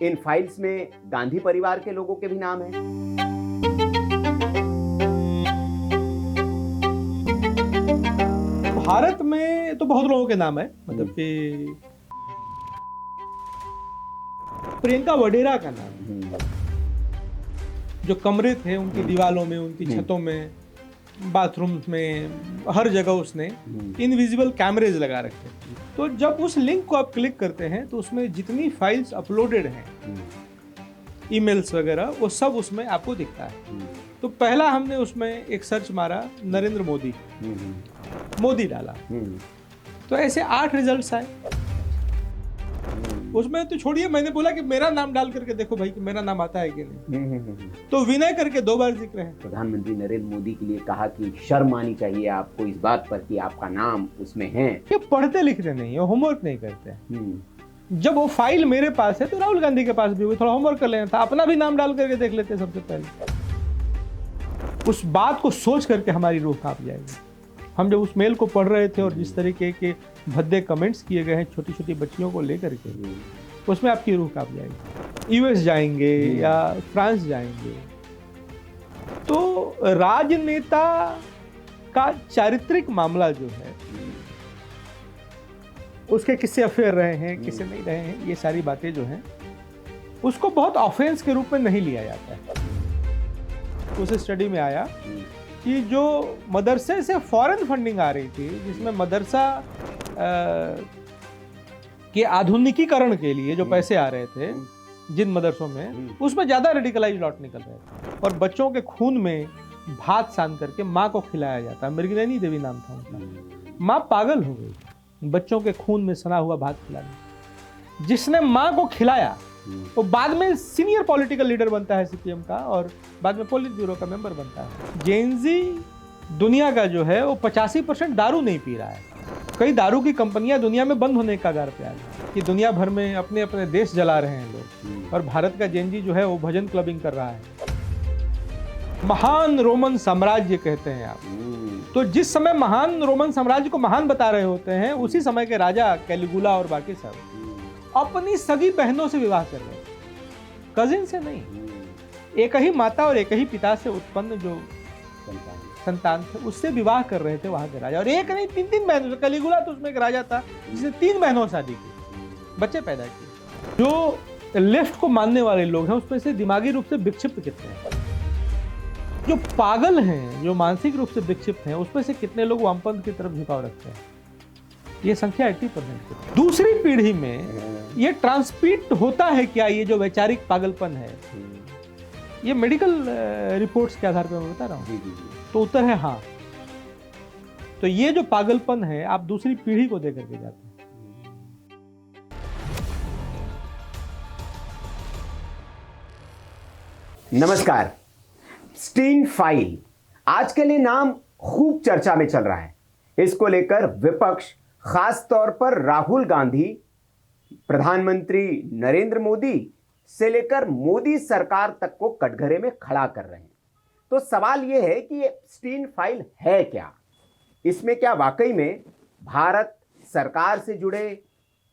इन files में गांधी परिवार के लोगों के भी नाम हैं। भारत में तो बहुत लोगों के नाम है, मतलब कि प्रियंका वडेरा का नाम, जो कमरे थे उनकी दीवारों में, उनकी छतों में, बाथरूम्स में, हर जगह उसने इनविजिबल कैमरेज लगा रखे। तो जब उस लिंक को आप क्लिक करते हैं तो उसमें जितनी फाइल्स अपलोडेड हैं, ईमेल्स वगैरह, वो सब उसमें आपको दिखता है। तो पहला हमने उसमें एक सर्च मारा, नरेंद्र मोदी, मोदी डाला, तो ऐसे 8 रिजल्ट्स आए। उसमें तो छोड़िए, मैंने बोला कि मेरा नाम डाल करके देखो भाई कि मेरा नाम आता है कि नहीं। तो विनय करके 2 बार जिक्र है। प्रधानमंत्री नरेंद्र मोदी के लिए कहा कि शर्म आनी चाहिए आपको इस बात पर कि आपका नाम उसमें है। ये पढ़ते लिखते नहीं है, होमवर्क नहीं करते। जब वो फाइल मेरे पास है तो राहुल गांधी के पास भी हुई, थोड़ा होमवर्क कर लेना था, अपना भी नाम डाल करके देख लेते सबसे पहले। उस बात को सोच करके हमारी रूह कांप जाएगी। हम जब उस मेल को पढ़ रहे थे और जिस तरीके के भद्दे कमेंट्स किए गए हैं छोटी छोटी बच्चियों को लेकर के, उसमें आपकी रूह कांप जाएगी। यूएस जाएंगे या फ्रांस जाएंगे तो राजनेता का चारित्रिक मामला जो है, उसके किससे अफेयर रहे हैं, किससे नहीं रहे हैं, ये सारी बातें जो हैं उसको बहुत ऑफेंस के रूप में नहीं लिया जाता है। उस स्टडी में आया कि जो मदरसे से फॉरेन फंडिंग आ रही थी, जिसमें मदरसा के आधुनिकीकरण के लिए जो पैसे आ रहे थे जिन मदरसों में, उसमें ज़्यादा रेडिकलाइज लॉट निकल रहे थे और बच्चों के खून में भात सान करके माँ को खिलाया जाता। मृगनयनी देवी नाम था उनका। माँ पागल हो गई बच्चों के खून में सना हुआ भात खिलाने। जिसने माँ को खिलाया वो बाद में सीनियर पॉलिटिकल लीडर बनता है सीपीएम का, और बाद में पोलिट ब्यूरो का मेंबर बनता है। जेनजी दुनिया का जो है वो 85% दारू नहीं पी रहा है। कई दारू की कंपनियां दुनिया में बंद होने का कगार पे आ गई कि दुनिया भर में अपने अपने देश जला रहे हैं लोग, और भारत का जेनजी जो है वो भजन क्लबिंग कर रहा है। महान रोमन साम्राज्य कहते हैं आप, तो जिस समय महान रोमन साम्राज्य को महान बता रहे होते हैं, उसी समय के राजा कैलिगुला और बाकी सब अपनी सगी बहनों से विवाह कर रहे हैं, कजिन से नहीं। एक ही माता और एक ही पिता से उत्पन्न जो संतान थे उससे विवाह कर रहे थे वहां के राजा। और एक नहीं, 3 बहनों से। कैलिगुला तो उसमें एक राजा था जिसने 3 बहनों से शादी की, बच्चे पैदा किए। जो लेफ्ट को मानने वाले लोग हैं उसमें से दिमागी रूप से विक्षिप्त कितने हैं, जो पागल हैं, जो मानसिक रूप से विक्षिप्त हैं, उसमें से कितने लोग वामपंथ की तरफ झुकाव रखते हैं। ये संख्या 80% की। दूसरी पीढ़ी में ये ट्रांसमिट होता है क्या, ये जो वैचारिक पागलपन है, ये मेडिकल रिपोर्ट्स के आधार पर मैं बता रहा हूँ। तो उत्तर है हाँ। तो ये जो पागलपन है आप दूसरी पीढ़ी को देकर के जाते हैं। नमस्कार। एप्स्टीन फाइल आज के लिए नाम खूब चर्चा में चल रहा है। इसको लेकर विपक्ष, खास तौर पर राहुल गांधी, प्रधानमंत्री नरेंद्र मोदी से लेकर मोदी सरकार तक को कटघरे में खड़ा कर रहे हैं। तो सवाल यह है कि एप्स्टीन फाइल है क्या? इसमें क्या वाकई में भारत सरकार से जुड़े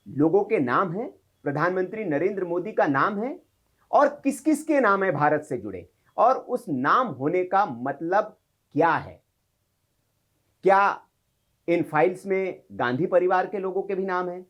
लोगों के नाम हैं, प्रधानमंत्री नरेंद्र मोदी का नाम है, और किस किस के नाम है भारत से जुड़े, और उस नाम होने का मतलब क्या है? क्या इन फाइल्स में गांधी परिवार के लोगों के भी नाम हैं?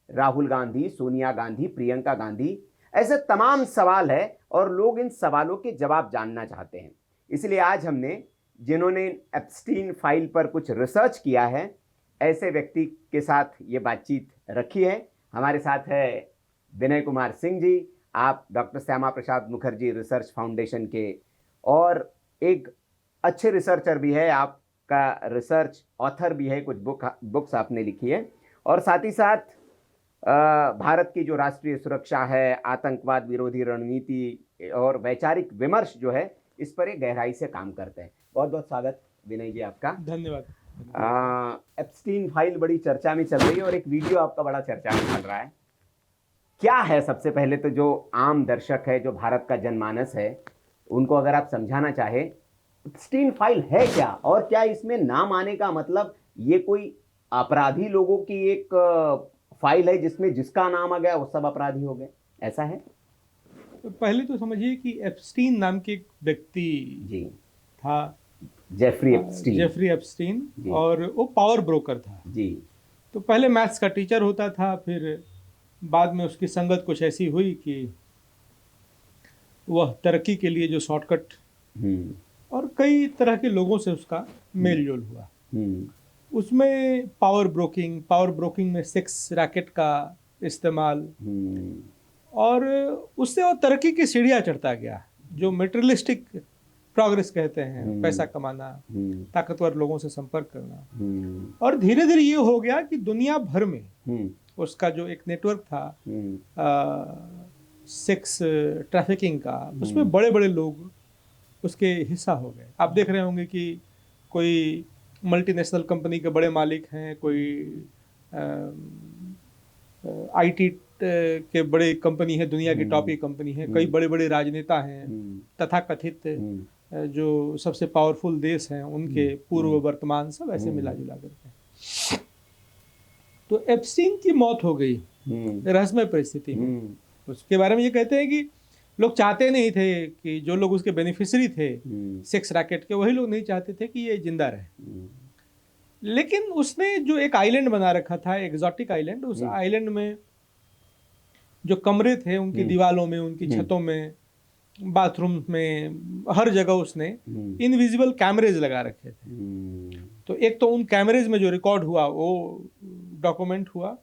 राहुल गांधी, सोनिया गांधी, प्रियंका गांधी, ऐसे तमाम सवाल है और लोग इन सवालों के जवाब जानना चाहते हैं। इसलिए आज हमने, जिन्होंने एप्स्टीन फाइल पर कुछ रिसर्च किया है, ऐसे व्यक्ति के साथ ये बातचीत रखी है। हमारे साथ है विनय कुमार सिंह जी। आप doctor Shyama Prasad Mukherjee research foundation के और एक अच्छे रिसर्चर भी है, आपका रिसर्च ऑथर भी है, कुछ बुक्स आपने लिखी है, और साथ ही साथ भारत की जो राष्ट्रीय सुरक्षा है, आतंकवाद विरोधी रणनीति और वैचारिक विमर्श जो है, इस पर एक गहराई से काम करते हैं। बहुत बहुत स्वागत विनय जी आपका। धन्यवाद। एप्स्टीन फाइल बड़ी चर्चा में चल रही है और एक वीडियो आपका बड़ा चर्चा में चल रहा है। क्या है, सबसे पहले तो जो आम दर्शक है, जो भारत का जनमानस है, उनको अगर आप समझाना चाहे एप्स्टीन फाइल है क्या, और क्या इसमें नाम आने का मतलब ये कोई अपराधी लोगों की एक फाइल है जिसमें जिसका नाम आ गया वो सब अपराधी हो गए, ऐसा है? तो पहले तो समझिए कि एप्स्टीन नाम के एक व्यक्ति जी, था, जेफरी एप्स्टीन। जेफरी एप्स्टीन, जी। और वो पावर ब्रोकर था। जी। तो पहले मैथ्स का टीचर होता था, फिर बाद में उसकी संगत कुछ ऐसी हुई कि वह तरक्की के लिए जो शॉर्टकट, हम्म। और कई तरह के लोगों से उसका मेल जोल हुआ। हम्म। उसमें पावर ब्रोकिंग में सेक्स रैकेट का इस्तेमाल, हम्म। और उससे वो तरक्की की सीढ़ियाँ चढ़ता गया, जो मेटेरियलिस्टिक प्रोग्रेस कहते हैं, पैसा कमाना, ताकतवर लोगों से संपर्क करना। और धीरे धीरे ये हो गया कि दुनिया भर में उसका जो एक नेटवर्क था सेक्स ट्रैफिकिंग का, उसमें बड़े बड़े लोग उसके हिस्सा हो गए। आप देख रहे होंगे कि कोई मल्टीनेशनल कंपनी के बड़े मालिक हैं, कोई आईटी के बड़े कंपनी है, दुनिया की टॉप कंपनी है, कई बड़े बड़े राजनेता हैं, तथाकथित जो सबसे पावरफुल देश हैं उनके पूर्व वर्तमान सब ऐसे मिला जुला करके। तो एप्स्टीन की मौत हो गई रहस्यमय परिस्थिति में। उसके बारे में ये कहते हैं कि लोग चाहते नहीं थे कि जो लोग उसके बेनिफिशियरी थे सेक्स रैकेट के, वही लोग नहीं चाहते थे कि ये जिंदा रहे। लेकिन उसने जो एक आइलैंड बना रखा था, एग्जॉटिक आइलैंड, उस आइलैंड में जो कमरे थे उनकी दीवारों में, उनकी छतों में, बाथरूम में, हर जगह उसने इनविजिबल कैमरेज लगा रखे थे। तो एक तो उन कैमरेज में जो रिकॉर्ड हुआ वो डॉक्यूमेंट हुआ,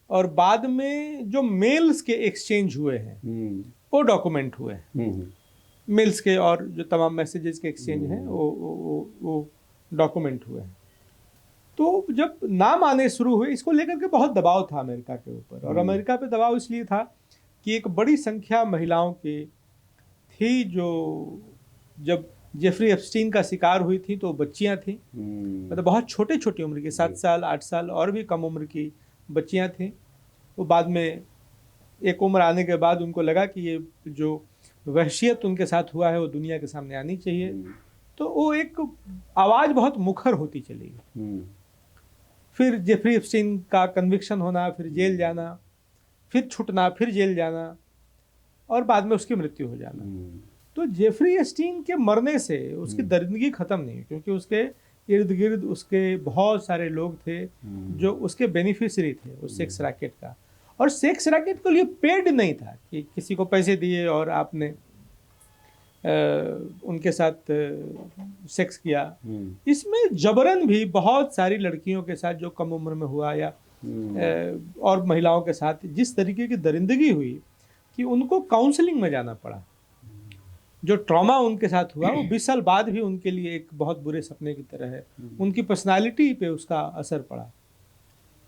और बाद में जो मेल्स के एक्सचेंज हुए हैं वो डॉक्यूमेंट हुए हैं। मेल्स के और जो तमाम मैसेजेस के एक्सचेंज हैं वो डॉक्यूमेंट हुए हैं। तो जब नाम आने शुरू हुए, इसको लेकर के बहुत दबाव था अमेरिका के ऊपर, और अमेरिका पे दबाव इसलिए था कि एक बड़ी संख्या महिलाओं की थी जो जब जेफरी एप्स्टीन का शिकार हुई थी तो बच्चियां थी, मतलब बहुत छोटे छोटी उम्र की, 7 साल 8 साल और भी कम उम्र की बच्चियां थी। वो बाद में एक उम्र आने के बाद उनको लगा कि ये जो वहशियत उनके साथ हुआ है वो दुनिया के सामने आनी चाहिए। तो वो एक आवाज़ बहुत मुखर होती चली गई। फिर जेफरी एप्स्टीन का कन्विक्शन होना, फिर जेल जाना, फिर छूटना, फिर जेल जाना, और बाद में उसकी मृत्यु हो जाना। तो जेफरी एप्स्टीन के मरने से उसकी दरिंदगी खत्म नहीं हुई, क्योंकि उसके इर्द गिर्द उसके बहुत सारे लोग थे जो उसके बेनिफिशियरी थे उस सेक्स रैकेट का। और सेक्स रैकेट के लिए पेड नहीं था कि किसी को पैसे दिए और आपने उनके साथ सेक्स किया। इसमें जबरन भी बहुत सारी लड़कियों के साथ जो कम उम्र में हुआ, या और महिलाओं के साथ जिस तरीके की दरिंदगी हुई कि उनको काउंसलिंग में जाना पड़ा। जो ट्रॉमा उनके साथ हुआ वो 20 साल बाद भी उनके लिए एक बहुत बुरे सपने की तरह है। उनकी पर्सनालिटी पे उसका असर पड़ा।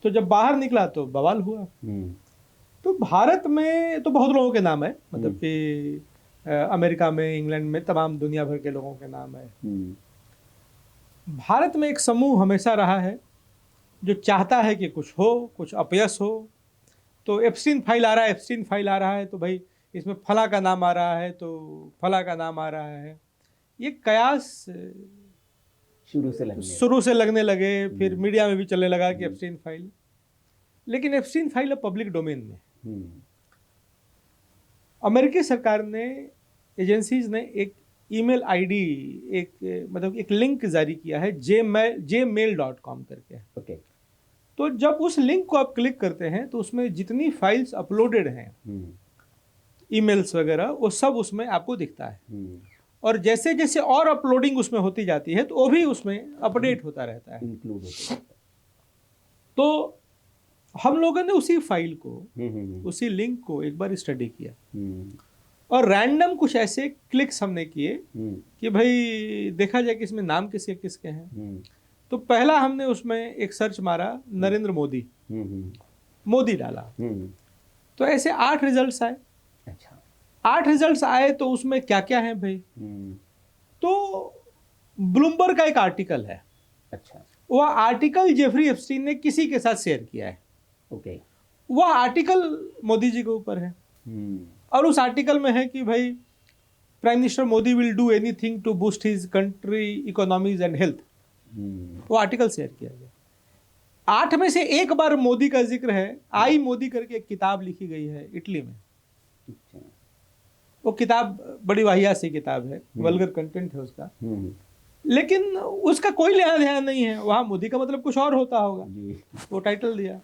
तो जब बाहर निकला तो बवाल हुआ। तो भारत में तो बहुत लोगों के नाम है, मतलब कि अमेरिका में, इंग्लैंड में, तमाम दुनिया भर के लोगों के नाम है। भारत में एक समूह हमेशा रहा है जो चाहता है कि कुछ हो, कुछ अपयश हो। तो एप्स्टीन फाइल आ रहा है, एप्स्टीन फाइल आ रहा है, तो भाई इसमें फला का नाम आ रहा है, तो फला का नाम आ रहा है। ये कयास शुरू से लगने लगे, फिर मीडिया में भी चलने लगा कि एप्स्टीन फाइल। लेकिन एप्स्टीन फाइल अब पब्लिक डोमेन में। अमेरिकी सरकार ने, एजेंसीज ने एक ईमेल आईडी, मतलब एक लिंक जारी किया है jmail.com करके। ओके। तो जब उस लिंक को आप क्लिक करते हैं तो उसमें जितनी फाइल्स अपलोडेड हैं, ईमेल्स वगैरह, वो सब उसमें आपको दिखता है। और जैसे जैसे और अपलोडिंग उसमें होती जाती है तो वो भी उसमें अपडेट होता रहता है, इंक्लूड होता है। तो हम लोगों ने उसी फाइल को, उसी लिंक को एक बार स्टडी किया, और रैंडम कुछ ऐसे क्लिक्स हमने किए कि भाई देखा जाए कि इसमें नाम किसके किसके हैं। तो पहला हमने उसमें एक सर्च मारा, नरेंद्र मोदी, मोदी डाला। तो ऐसे 8 रिजल्ट्स आए। अच्छा। 8 रिजल्ट्स आए तो उसमें क्या क्या है भाई? तो ब्लूमबर्ग का एक आर्टिकल है। अच्छा। वह आर्टिकल जेफरी एप्स्टीन ने किसी के साथ शेयर किया है। ओके। वह आर्टिकल मोदी जी के ऊपर है, और उस आर्टिकल में है कि भाई prime minister Modi will do anything to boost his country economies and health. वो आर्टिकल शेयर किया गया। 8 में से एक बार मोदी का जिक्र है। आई मोदी करके एक किताब लिखी गई है इटली में। वो किताब बड़ी वाहियात सी किताब है, वल्गर कंटेंट है उसका, लेकिन उसका कोई लेना देना नहीं है। वहाँ मोदी का मतलब कुछ और होता होगा, वो टाइटल दिया,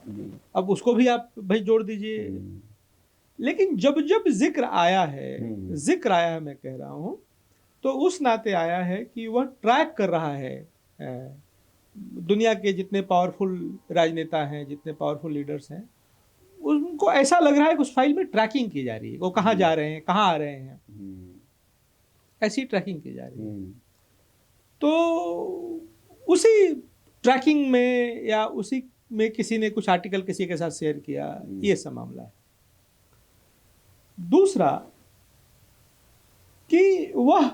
अब उसको भी आप भाई जोड़ दीजिए। लेकिन जब जब जिक्र आया है, मैं कह रहा हूँ, तो उस नाते आया है कि वह ट्रैक कर रहा है दुनिया के जितने पावरफुल राजनेता हैं, जितने पावरफुल लीडर्स हैं, उनको ऐसा लग रहा है कि उस फाइल में ट्रैकिंग की जा रही है, वो कहाँ जा रहे हैं, कहाँ आ रहे हैं, ऐसी ट्रैकिंग की जा रही है। तो उसी ट्रैकिंग में या उसी में किसी ने कुछ आर्टिकल किसी के साथ शेयर किया, ये सब मामला है। दूसरा कि वह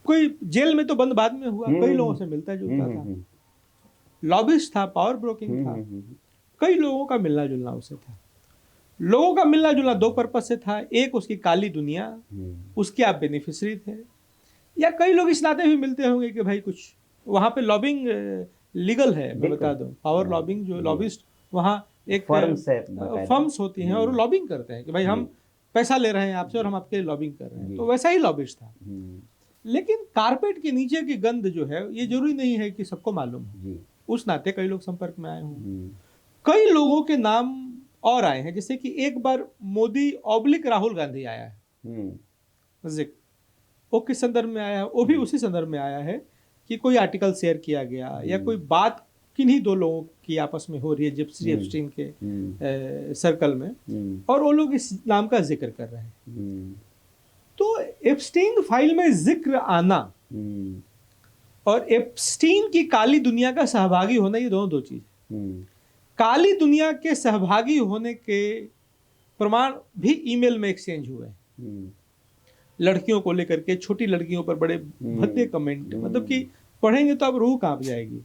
कोई जेल में तो बंद बाद में हुआ, कई लोगों से मिलता जुलता था, लॉबिस्ट था, पावर ब्रोकिंग था, कई लोगों का मिलना जुलना उससे था। लोगों का मिलना जुलना दो पर्पज से था, एक उसकी काली दुनिया, उसके आप बेनिफिशरी थे, या कई लोग इस नाते भी मिलते होंगे कि भाई कुछ वहाँ पे लॉबिंग लीगल है। मैं बता दूं, पावर लॉबिंग, जो लॉबिस्ट वहाँ एक फर्म्स होती हैं और वो लॉबिंग करते हैं कि भाई हम पैसा ले रहे हैं आपसे और हम आपके लिए लॉबिंग कर रहे हैं, तो वैसा ही लॉबिस्ट था। लेकिन कारपेट के नीचे की गंध जो है, ये जरूरी नहीं है कि सबको मालूम हो, उस नाते कई लोग संपर्क में आए हों। कई लोगों के नाम और आए हैं, जैसे कि एक बार मोदी ऑब्लिक राहुल गांधी आया है जिक्र, वो किस संदर्भ में आया है, वो भी उसी संदर्भ में आया है कि कोई आर्टिकल शेयर किया गया या कोई बात किन्हीं दो लोगों की आपस में हो रही है जिप्सी एप्स्टीन के सर्कल में, और वो लोग इस नाम का जिक्र कर रहे हैं। तो एप्स्टीन फाइल में जिक्र आना और एप्स्टीन की काली दुनिया का सहभागी होना, ये दोनों दो चीज। काली दुनिया के सहभागी होने के प्रमाण भी ईमेल में एक्सचेंज हुए, लड़कियों को लेकर के, छोटी लड़कियों पर बड़े भद्दे कमेंट, मतलब कि पढ़ेंगे तो अब रूह कांप जाएगी।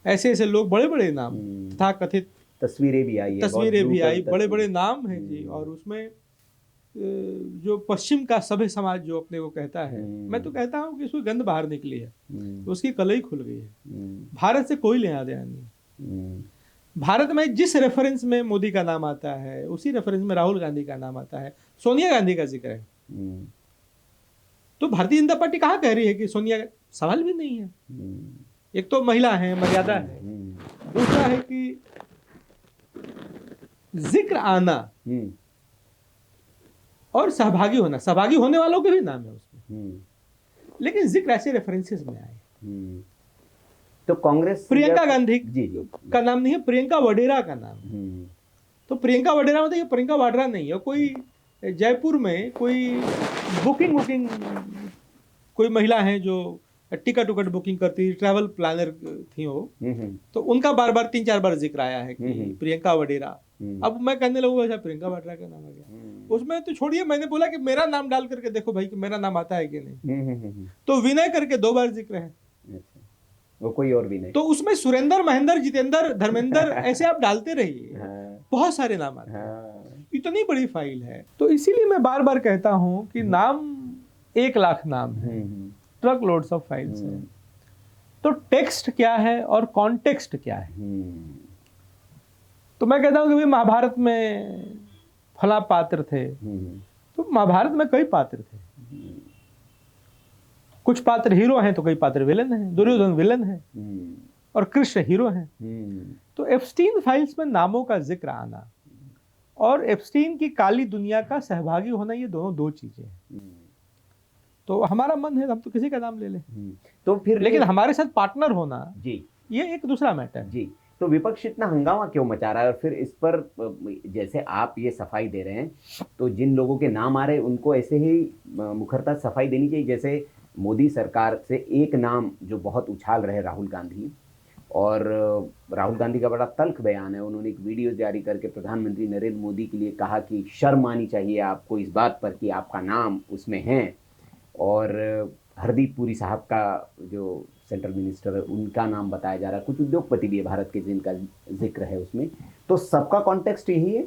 ऐसे ऐसे लोग, बड़े बड़े नाम था कथित, तस्वीरें भी आई, बड़े बड़े नाम हैं जी। और उसमें जो पश्चिम का सभ्य समाज जो अपने को कहता है, मैं तो कहता हूँ कि उसकी गंध बाहर निकली है, उसकी कलई खुल गई है। भारत से कोई लेना देना नहीं। भारत में जिस रेफरेंस में मोदी का नाम आता है, उसी रेफरेंस में राहुल गांधी का नाम आता है, सोनिया गांधी का जिक्र है। तो भारतीय जनता पार्टी कहाँ कह रही है कि सोनिया, सवाल भी नहीं है। एक तो महिला है, मर्यादा है, दूसरा है कि जिक्र आना और सहभागी होना, सहभागी होने वालों के भी नाम है उसमें, लेकिन जिक्र ऐसे रेफरेंसेस में आए। तो कांग्रेस, प्रियंका गांधी का नाम नहीं है, प्रियंका वडेरा का नाम है। तो प्रियंका वडेरा मतलब ये प्रियंका वाड्रा नहीं है, कोई जयपुर में कोई बुकिंग कोई महिला है जो टिकट बुकिंग करती, ट्रैवल प्लानर थी वो, तो उनका बार बार 3-4 बार जिक्र आया है कि प्रियंका वडेरा। अब मैं कहने लगूंगा अच्छा प्रियंका वाड्रा का नाम आ गया उसमें, तो छोड़िए, मैंने बोला कि मेरा नाम डाल करके देखो भाई कि मेरा नाम आता है कि नहीं। तो विनय करके 2 बार जिक्र है, वो कोई और भी नहीं। तो उसमें सुरेंद्र, महेंद्र, जितेंद्र, धर्मेंद्र ऐसे आप डालते रहिए, बहुत सारे नाम आते हैं। इतनी बड़ी फाइल है, तो इसीलिए मैं बार बार कहता हूं कि नाम 1 लाख नाम है, ट्रक लोड्स ऑफ फाइल्स है। तो टेक्स्ट क्या है और कॉन्टेक्स्ट क्या है? तो मैं कहता हूं कि भाई महाभारत में फला पात्र थे, तो महाभारत में कई पात्र थे, कुछ पात्र हीरो हैं तो कई पात्र विलन हैं, दुर्योधन विलन है और कृष्ण हीरो हैं। तो एप्स्टीन फाइल्स में नामों का जिक्र आना और एप्स्टीन की काली दुनिया का सहभागी होना, ये दोनों दो चीजें हैं। तो हमारा मन है हम तो किसी का नाम ले लें, तो फिर लेकिन हमारे साथ पार्टनर होना जी, ये एक दूसरा मैटर है। जी, तो विपक्ष इतना हंगामा क्यों मचा रहा है? और फिर इस पर जैसे आप ये सफाई दे रहे हैं, तो जिन लोगों के नाम आ रहे हैं उनको ऐसे ही मुखरता सफाई देनी चाहिए। जैसे मोदी सरकार से एक नाम जो बहुत उछाल रहे, राहुल गांधी, और राहुल गांधी का बड़ा तल्ख बयान है। उन्होंने एक वीडियो जारी करके प्रधानमंत्री नरेंद्र मोदी के लिए कहा कि शर्म आनी चाहिए आपको इस बात पर कि आपका नाम उसमें है। और हरदीप पुरी साहब का जो सेंट्रल मिनिस्टर है, उनका नाम बताया जा रहा है। कुछ उद्योगपति भी है भारत के जिनका जिक्र है उसमें। तो सबका कॉन्टेक्स्ट यही है।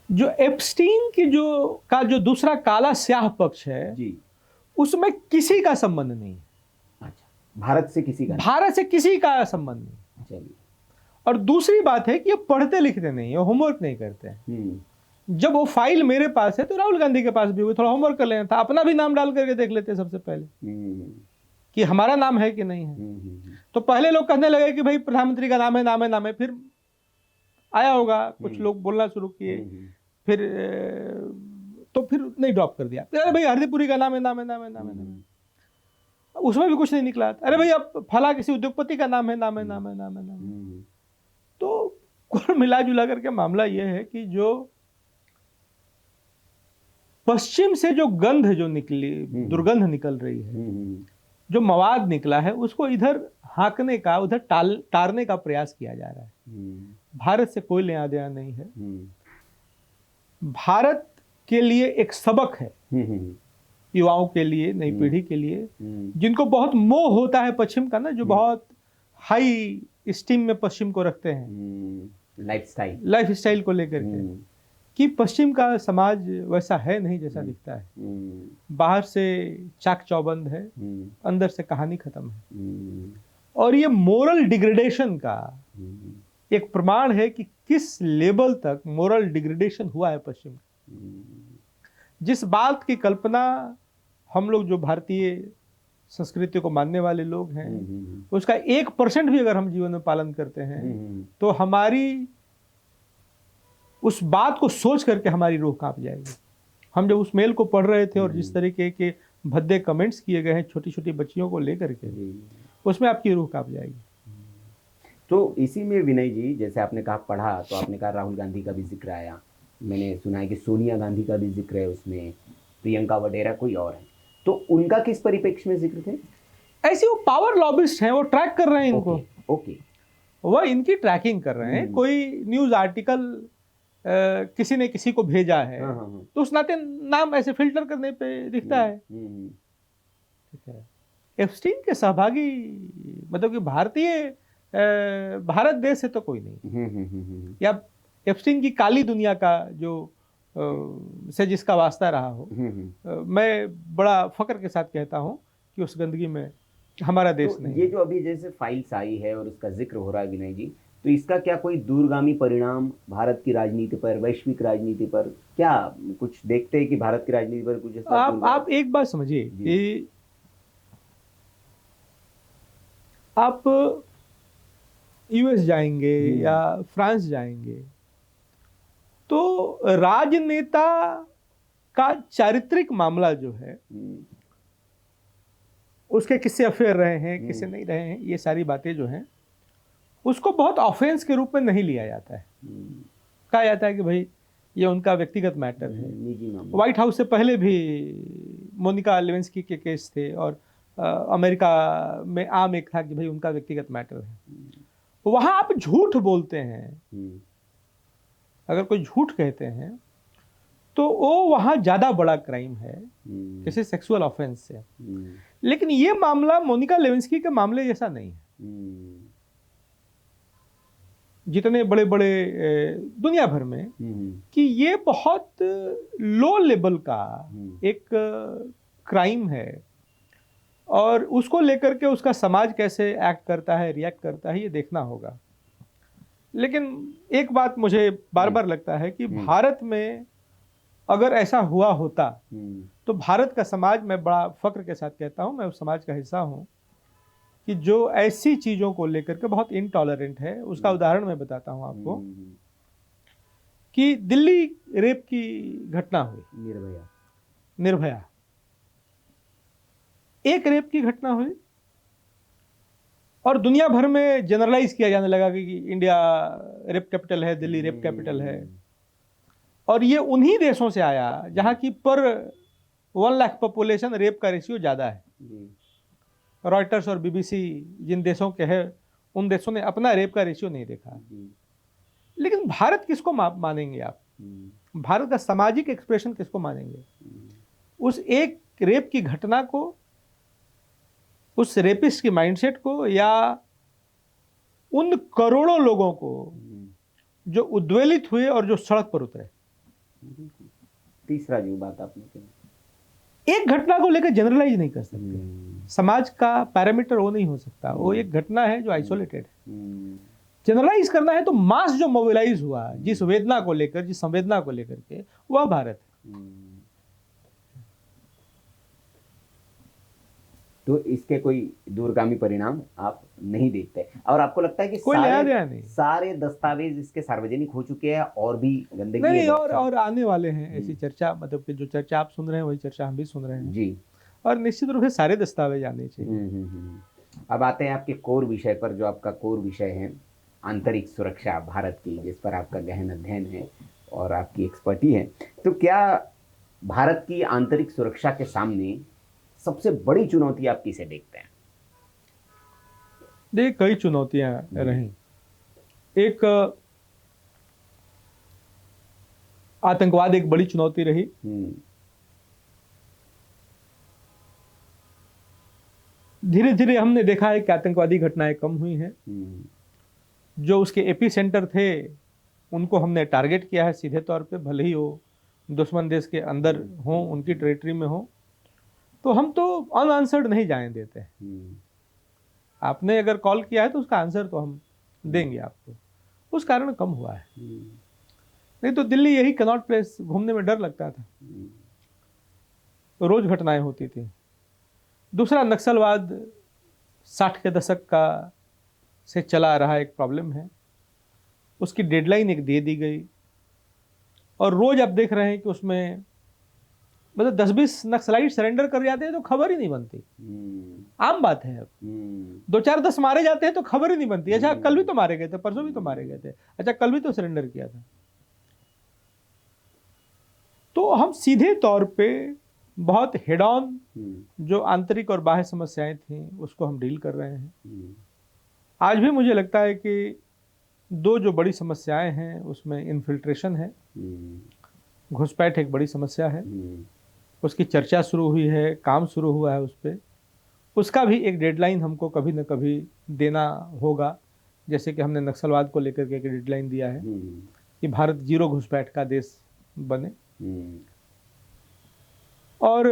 जो एप्स्टीन की जो दूसरा काला स्याह पक्ष है जी, उसमें किसी का संबंध नहीं है। अच्छा, भारत से किसी का संबंध नहीं। चलिए। और दूसरी बात है कि ये पढ़ते लिखते नहीं है, होमवर्क नहीं करते हैं। जब वो फाइल मेरे पास है तो राहुल गांधी के पास भी हुई, थोड़ा होमवर्क कर लेना था, अपना भी नाम डाल करके देख लेते सबसे पहले कि हमारा नाम है कि नहीं है। तो पहले लोग कहने लगे कि भाई प्रधानमंत्री का नाम है, नाम है, नाम है, फिर आया होगा, कुछ लोग बोलना शुरू किए, फिर तो फिर नहीं ड्रॉप कर दिया, अरे भाई हरदीप पुरी का नाम है, नाम है, नाम है, नाम है, नाम है, उसमें भी कुछ नहीं निकला, अरे भाई अब फला किसी उद्योगपति का नाम है, नाम है, नाम है, नाम है, नाम है। तो कुल मिला जुला करके मामला यह है कि जो पश्चिम से जो गंध जो निकली, दुर्गंध निकल रही है, जो मवाद निकला है, उसको इधर हाँकने का, उधर टारने का प्रयास किया जा रहा है। भारत से कोई लेना देना नहीं है। भारत के लिए एक सबक है, युवाओं के लिए, नई पीढ़ी के लिए, जिनको बहुत मोह होता है पश्चिम का ना, जो बहुत हाई स्टीम में पश्चिम को रखते हैं, लाइफ स्टाइल को लेकर के, कि पश्चिम का समाज वैसा है नहीं जैसा दिखता है। बाहर से चाक चौबंद है, अंदर से कहानी खत्म है। और ये मोरल डिग्रेडेशन का एक प्रमाण है कि किस लेवल तक मोरल डिग्रेडेशन हुआ है पश्चिम का। जिस बात की कल्पना हम लोग जो भारतीय संस्कृति को मानने वाले लोग हैं, उसका 1% भी अगर हम जीवन में पालन करते हैं तो हमारी उस बात को सोच करके हमारी रूह कांप जाएगी। हम जब उस मेल को पढ़ रहे थे और जिस तरीके के भद्दे कमेंट्स किए गए हैं छोटी छोटी बच्चियों को लेकर के, उसमें आपकी रूह कांप जाएगी। तो इसी में विनय जी, जैसे आपने कहा पढ़ा, तो आपने कहा राहुल गांधी का भी जिक्र आया, मैंने सुना है कि सोनिया गांधी का भी जिक्र है उसमें, प्रियंका वडेरा, कोई और है, तो उनका किस परिप्रेक्ष्य में जिक्र थे? ऐसे वो पावर लॉबिस्ट हैं, वो ट्रैक कर रहे हैं इनको। ओके। वो इनकी ट्रैकिंग कर रहे हैं। कोई न्यूज आर्टिकल किसी ने किसी को भेजा है, तो उस नाते नाम ऐसे फिल्टर करने पे दिखता है। ठीक है, एप्स्टीन के सहभागी मतलब कि भारत देश से तो कोई नहीं, या एप्स्टीन की काली दुनिया का जो से जिसका वास्ता रहा हो, मैं बड़ा फक्र के साथ कहता हूं कि उस गंदगी में हमारा देश तो नहीं। ये जो अभी जैसे फाइल्स आई है और उसका जिक्र हो रहा है विनय जी, तो इसका क्या कोई दूरगामी परिणाम भारत की राजनीति पर, वैश्विक राजनीति पर, क्या कुछ देखते हैं कि भारत की राजनीति पर कुछ ऐसा? आप एक बात समझिए कि आप यूएस जाएंगे या फ्रांस जाएंगे तो राजनेता का चारित्रिक मामला जो है, उसके किससे अफेयर रहे हैं, किससे नहीं रहे हैं, ये सारी बातें जो हैं उसको बहुत ऑफेंस के रूप में नहीं लिया जाता है। कहा जाता है कि भाई ये उनका व्यक्तिगत मैटर है। व्हाइट हाउस से पहले भी मोनिका लेविंस्की के केस थे और अमेरिका में आम एक था कि भाई उनका व्यक्तिगत मैटर है। वहां आप झूठ बोलते हैं, अगर कोई झूठ कहते हैं तो वो वहां ज्यादा बड़ा क्राइम है किसी सेक्सुअल ऑफेंस से। लेकिन ये मामला मोनिका लेविंस्की के मामले जैसा नहीं है। जितने बड़े बड़े दुनिया भर में, कि ये बहुत लो लेवल का एक क्राइम है और उसको लेकर के उसका समाज कैसे एक्ट करता है, रिएक्ट करता है, ये देखना होगा। लेकिन एक बात मुझे बार बार लगता है कि भारत में अगर ऐसा हुआ होता तो भारत का समाज, मैं बड़ा फक्र के साथ कहता हूं, मैं उस समाज का हिस्सा हूं, कि जो ऐसी चीजों को लेकर के बहुत इनटॉलरेंट है। उसका उदाहरण मैं बताता हूं आपको कि दिल्ली रेप की घटना हुई, निर्भया एक रेप की घटना हुई और दुनिया भर में जनरलाइज किया जाने लगा कि इंडिया रेप कैपिटल है, दिल्ली रेप कैपिटल है। और ये उन्हीं देशों से आया जहां की पर 1 लाख पॉपुलेशन रेप का रेशियो ज्यादा है। रॉयटर्स और बीबीसी जिन देशों के हैं, उन देशों ने अपना रेप का रेशियो नहीं देखा। लेकिन भारत किसको मानेंगे आप? भारत का सामाजिक एक्सप्रेशन किसको मानेंगे? उस एक रेप की घटना को, उस रेपिस्ट की माइंडसेट को, या उन करोड़ों लोगों को जो उद्वेलित हुए और जो सड़क पर उतरे? तीसरा जो बात आपने कही, एक घटना को लेकर जनरलाइज नहीं कर सकते। समाज का पैरामीटर वो नहीं हो सकता, वो एक घटना है जो आइसोलेटेड है। जनरलाइज करना है तो मास जो मोबिलाइज हुआ जिस वेदना को लेकर, जिस संवेदना को लेकर के, वह भारत है। तो इसके कोई दूरगामी परिणाम आप नहीं देखते, और आपको लगता है कि कोई नया नया नहीं, सारे दस्तावेज इसके सार्वजनिक हो चुके हैं और भी गंदगी नहीं है? और आने वाले हैं ऐसी चर्चा, मतलब कि जो चर्चा आप सुन रहे हैं वही चर्चा हम भी सुन रहे हैं जी, और निश्चित रूप से सारे दस्तावेज आने चाहिए। अब आते हैं आपके कोर विषय पर, जो आपका कोर विषय है आंतरिक सुरक्षा भारत की, जिस पर आपका गहन अध्ययन है और आपकी एक्सपर्टी है। तो क्या भारत की आंतरिक सुरक्षा के सामने सबसे बड़ी चुनौती आप किसे देखते हैं? देखिए, कई चुनौतियां रही। एक आतंकवाद एक बड़ी चुनौती रही। धीरे धीरे हमने देखा है कि आतंकवादी घटनाएं कम हुई हैं। जो उसके एपी सेंटर थे उनको हमने टारगेट किया है सीधे तौर पे, भले ही वो दुश्मन देश के अंदर हो, उनकी टेरिटरी में हो, तो हम तो अनआंसर्ड नहीं जाने देते। आपने अगर कॉल किया है तो उसका आंसर तो हम देंगे आपको, उस कारण कम हुआ है। नहीं तो दिल्ली यही कनॉट प्लेस घूमने में डर लगता था, तो रोज घटनाएं होती थी। दूसरा, नक्सलवाद 60 के दशक का से चला आ रहा एक प्रॉब्लम है, उसकी डेडलाइन एक दे दी गई और रोज आप देख रहे हैं कि उसमें मतलब 10-20 नक्सलाइट सरेंडर कर जाते हैं तो खबर ही नहीं बनती। आम बात है। अब 2-4-10 मारे जाते हैं तो खबर ही नहीं बनती। अच्छा, कल भी तो मारे गए थे, परसों भी तो मारे गए थे, अच्छा कल भी तो सरेंडर किया था। तो हम सीधे तौर पे बहुत हेड ऑन जो आंतरिक और बाह्य समस्याएं थी उसको हम डील कर रहे हैं। आज भी मुझे लगता है कि दो जो बड़ी समस्याएं हैं उसमें इन्फिल्ट्रेशन है, घुसपैठ एक बड़ी समस्या है, उसकी चर्चा शुरू हुई है, काम शुरू हुआ है उस पर। उसका भी एक डेडलाइन हमको कभी न कभी देना होगा, जैसे कि हमने नक्सलवाद को लेकर के एक डेडलाइन दिया है कि भारत 0 घुसपैठ का देश बने। और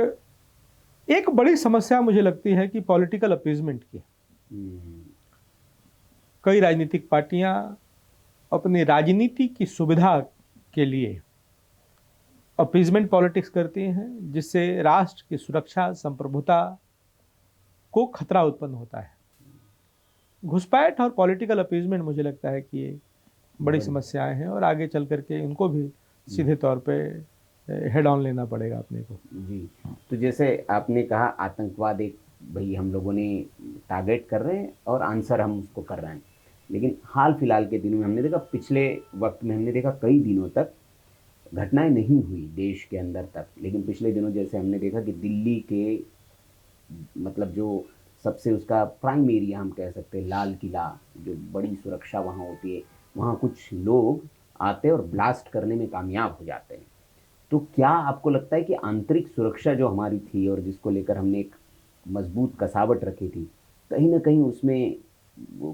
एक बड़ी समस्या मुझे लगती है कि पॉलिटिकल अपीजमेंट की। कई राजनीतिक पार्टियां अपनी राजनीति की सुविधा के लिए अपीजमेंट पॉलिटिक्स करती हैं, जिससे राष्ट्र की सुरक्षा, संप्रभुता को खतरा उत्पन्न होता है। घुसपैठ और पॉलिटिकल अपीजमेंट मुझे लगता है कि ये बड़ी समस्याएं हैं और आगे चल करके इनको भी सीधे तौर पे हेड ऑन लेना पड़ेगा अपने को। जी, तो जैसे आपने कहा आतंकवाद एक भाई हम लोगों ने टारगेट कर रहे हैं और आंसर हम उसको कर रहे हैं, लेकिन हाल फिलहाल के दिनों में हमने देखा, पिछले वक्त में हमने देखा कई दिनों तक घटनाएं नहीं हुई देश के अंदर तक, लेकिन पिछले दिनों जैसे हमने देखा कि दिल्ली के मतलब जो सबसे उसका प्राइम एरिया हम कह सकते हैं, लाल किला, जो बड़ी सुरक्षा वहाँ होती है, वहाँ कुछ लोग आते और ब्लास्ट करने में कामयाब हो जाते हैं। तो क्या आपको लगता है कि आंतरिक सुरक्षा जो हमारी थी और जिसको लेकर हमने एक मजबूत कसावट रखी थी, कहीं ना कहीं उसमें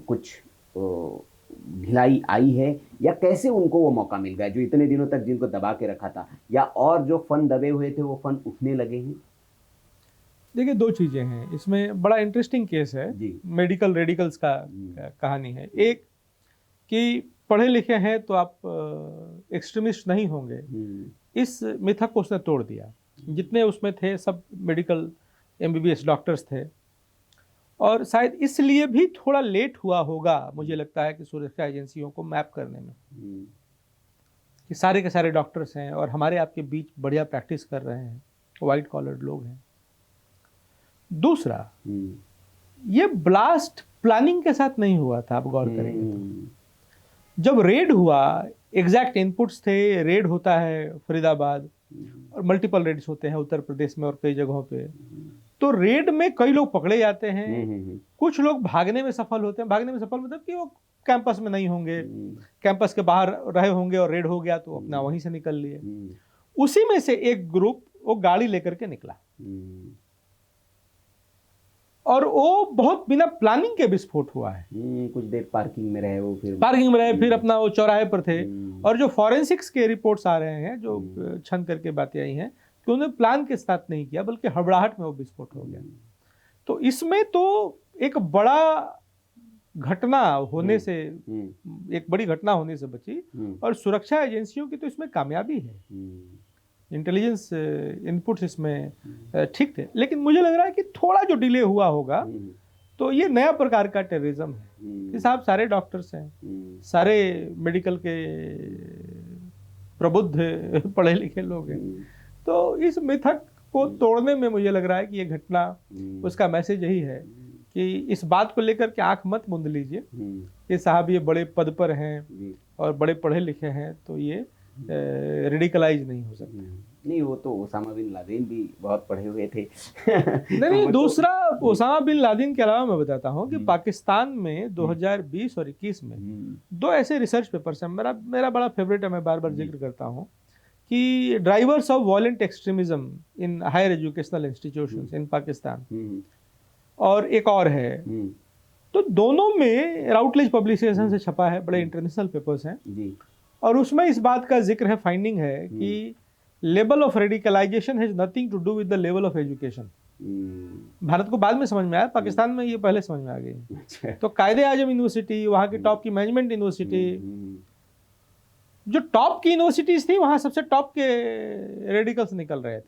कुछ ढिलाई आई है, या कैसे उनको वो मौका मिल गया जो इतने दिनों तक जिनको दबा के रखा था, या और जो फन दबे हुए थे वो फन उठने लगे हैं? देखिए, दो चीजें हैं इसमें। बड़ा इंटरेस्टिंग केस है, मेडिकल रेडिकल्स का कहानी है। एक कि पढ़े लिखे हैं तो आप एक्सट्रीमिस्ट नहीं होंगे, इस मिथक को उसने तोड़ दिया। जितने उसमें थे सब मेडिकल MBBS डॉक्टर्स थे, और शायद इसलिए भी थोड़ा लेट हुआ होगा मुझे लगता है कि सुरक्षा एजेंसियों को मैप करने में कि सारे के सारे डॉक्टर्स हैं और हमारे आपके बीच बढ़िया प्रैक्टिस कर रहे हैं, वाइट कॉलर्ड लोग हैं। दूसरा, ये ब्लास्ट प्लानिंग के साथ नहीं हुआ था, आप गौर करेंगे तो। जब रेड हुआ, एग्जैक्ट इनपुट्स थे, रेड होता है फरीदाबाद और मल्टीपल रेड्स होते हैं उत्तर प्रदेश में और कई जगहों पे, तो रेड में कई लोग पकड़े जाते हैं, कुछ लोग भागने में सफल होते हैं। भागने में सफल मतलब कि वो कैंपस में नहीं होंगे, कैंपस के बाहर रहे होंगे और रेड हो गया तो अपना वहीं से निकल लिए। उसी में से एक ग्रुप वो गाड़ी लेकर के निकला और वो बहुत बिना प्लानिंग के विस्फोट हुआ है। कुछ देर पार्किंग में रहे, फिर अपना वो चौराहे पर थे। और जो फॉरेंसिक्स के रिपोर्ट्स आ रहे हैं, जो छन करके बातें आई हैं कि उन्होंने प्लान के साथ नहीं किया, बल्कि हड़बड़ाहट में वो विस्फोट हो गया। तो इसमें तो एक बड़ा घटना होने से, एक बड़ी घटना होने से बची। और सुरक्षा एजेंसियों की तो इसमें कामयाबी है, इंटेलिजेंस इनपुट्स इसमें ठीक थे। लेकिन मुझे लग रहा है कि थोड़ा जो डिले हुआ होगा तो ये नया प्रकार का टेररिज्म है कि साहब सारे डॉक्टर्स हैं, सारे मेडिकल के प्रबुद्ध पढ़े लिखे लोग हैं, तो इस मिथक को तोड़ने में मुझे लग रहा है कि ये घटना, उसका मैसेज यही है कि इस बात को लेकर के आंख मत मूंद लीजिए कि साहब ये बड़े पद पर हैं और बड़े पढ़े लिखे हैं तो ये रेडिकलाइज नहीं हो सकते। नहीं, वो तो ओसामा बिन लादेन भी बहुत पढ़े हुए थे। नहीं, दूसरा ओसामा बिन लादेन के अलावा मैं बताता हूँ कि पाकिस्तान में 2020 और 21 में दो ऐसे रिसर्च पेपर्स हैं, मेरा बड़ा फेवरेट है, मैं बार बार जिक्र करता हूँ, कि drivers of violent extremism in higher educational institutions in Pakistan, और एक और है। तो दोनों में राउटलेज पब्लिकेशन से छपा है, बड़े इंटरनेशनल पेपर्स हैं जी। और उसमें इस बात का जिक्र है, फाइंडिंग है कि level of radicalisation has nothing to do with the level of education. Bharat को बाद में समझ में आया, पाकिस्तान में ये पहले समझ में आ गई। तो कायदे आजम यूनिवर्सिटी, वहाँ की टॉप की मैनेजमेंट यूनिवर्सिटी, जो टॉप की यूनिवर्सिटीज थी वहाँ सबसे टॉप के रेडिकल्स निकल रहे थे।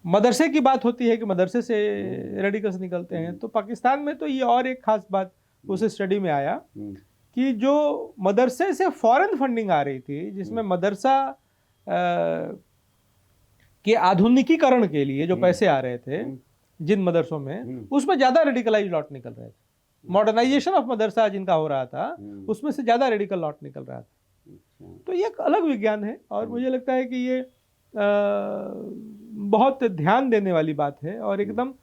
मदरसे की बात होती है कि मदरसे से रेडिकल्स निकलते हैं, तो पाकिस्तान में तो ये और एक खास बात उस स्टडी में आया कि जो मदरसे से फॉरेन फंडिंग आ रही थी, जिसमें मदरसा के आधुनिकीकरण के लिए जो पैसे आ रहे थे जिन मदरसों में, उसमें ज़्यादा रेडिकलाइज लॉट निकल रहे थे। मॉडर्नाइजेशन ऑफ मदरसा जिनका हो रहा था उसमें से ज़्यादा रेडिकल लॉट निकल रहा था। तो ये एक अलग विज्ञान है और मुझे लगता है कि ये बहुत ध्यान देने वाली बात है। और एकदम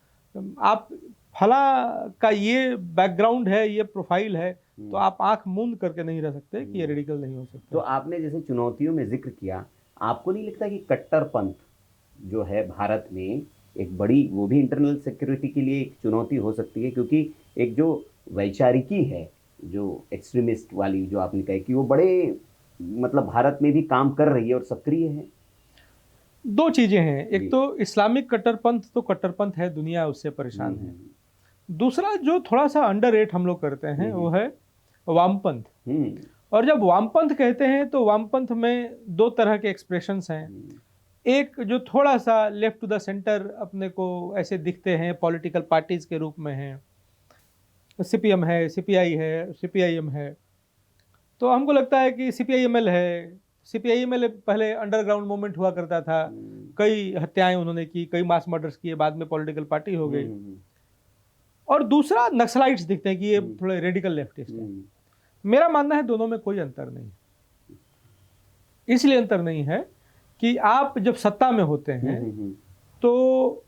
आप फला का ये बैकग्राउंड है, ये प्रोफाइल है, तो आप आंख मूंद करके नहीं रह सकते कि ये रेडिकल नहीं हो सकता। तो आपने जैसे चुनौतियों में जिक्र किया, आपको नहीं लगता कि कट्टरपंथ जो है भारत में एक बड़ी, वो भी इंटरनल सिक्योरिटी के लिए एक चुनौती हो सकती है? क्योंकि एक जो वैचारिकी है, जो एक्सट्रीमिस्ट वाली जो आपने कहा कि वो बड़े मतलब भारत में भी काम कर रही है और सक्रिय है। दो चीजें हैं, एक तो इस्लामिक कट्टरपंथ, तो कट्टरपंथ है, दुनिया उससे परेशान है। दूसरा जो थोड़ा सा अंडररेट हम लोग करते हैं वो है वामपंथ। और जब वामपंथ कहते हैं तो वामपंथ में दो तरह के एक्सप्रेशंस हैं। एक जो थोड़ा सा लेफ्ट टू द सेंटर अपने को ऐसे दिखते हैं, पॉलिटिकल पार्टीज के रूप में हैं, सीपीएम है, सीपीआई है, सीपीआईएम है। तो हमको लगता है कि सीपीआईएमएल है, सीपीआईएमएल पहले अंडरग्राउंड मूवमेंट हुआ करता था, कई हत्याएं उन्होंने की, कई मास मर्डर्स किए, बाद में पॉलिटिकल पार्टी हो गई। और दूसरा नक्सलाइट्स दिखते हैं कि ये थोड़े रेडिकल लेफ्टिस्ट हैं। मेरा मानना है दोनों में कोई अंतर नहीं। इसलिए अंतर नहीं है कि आप जब सत्ता में होते हैं तो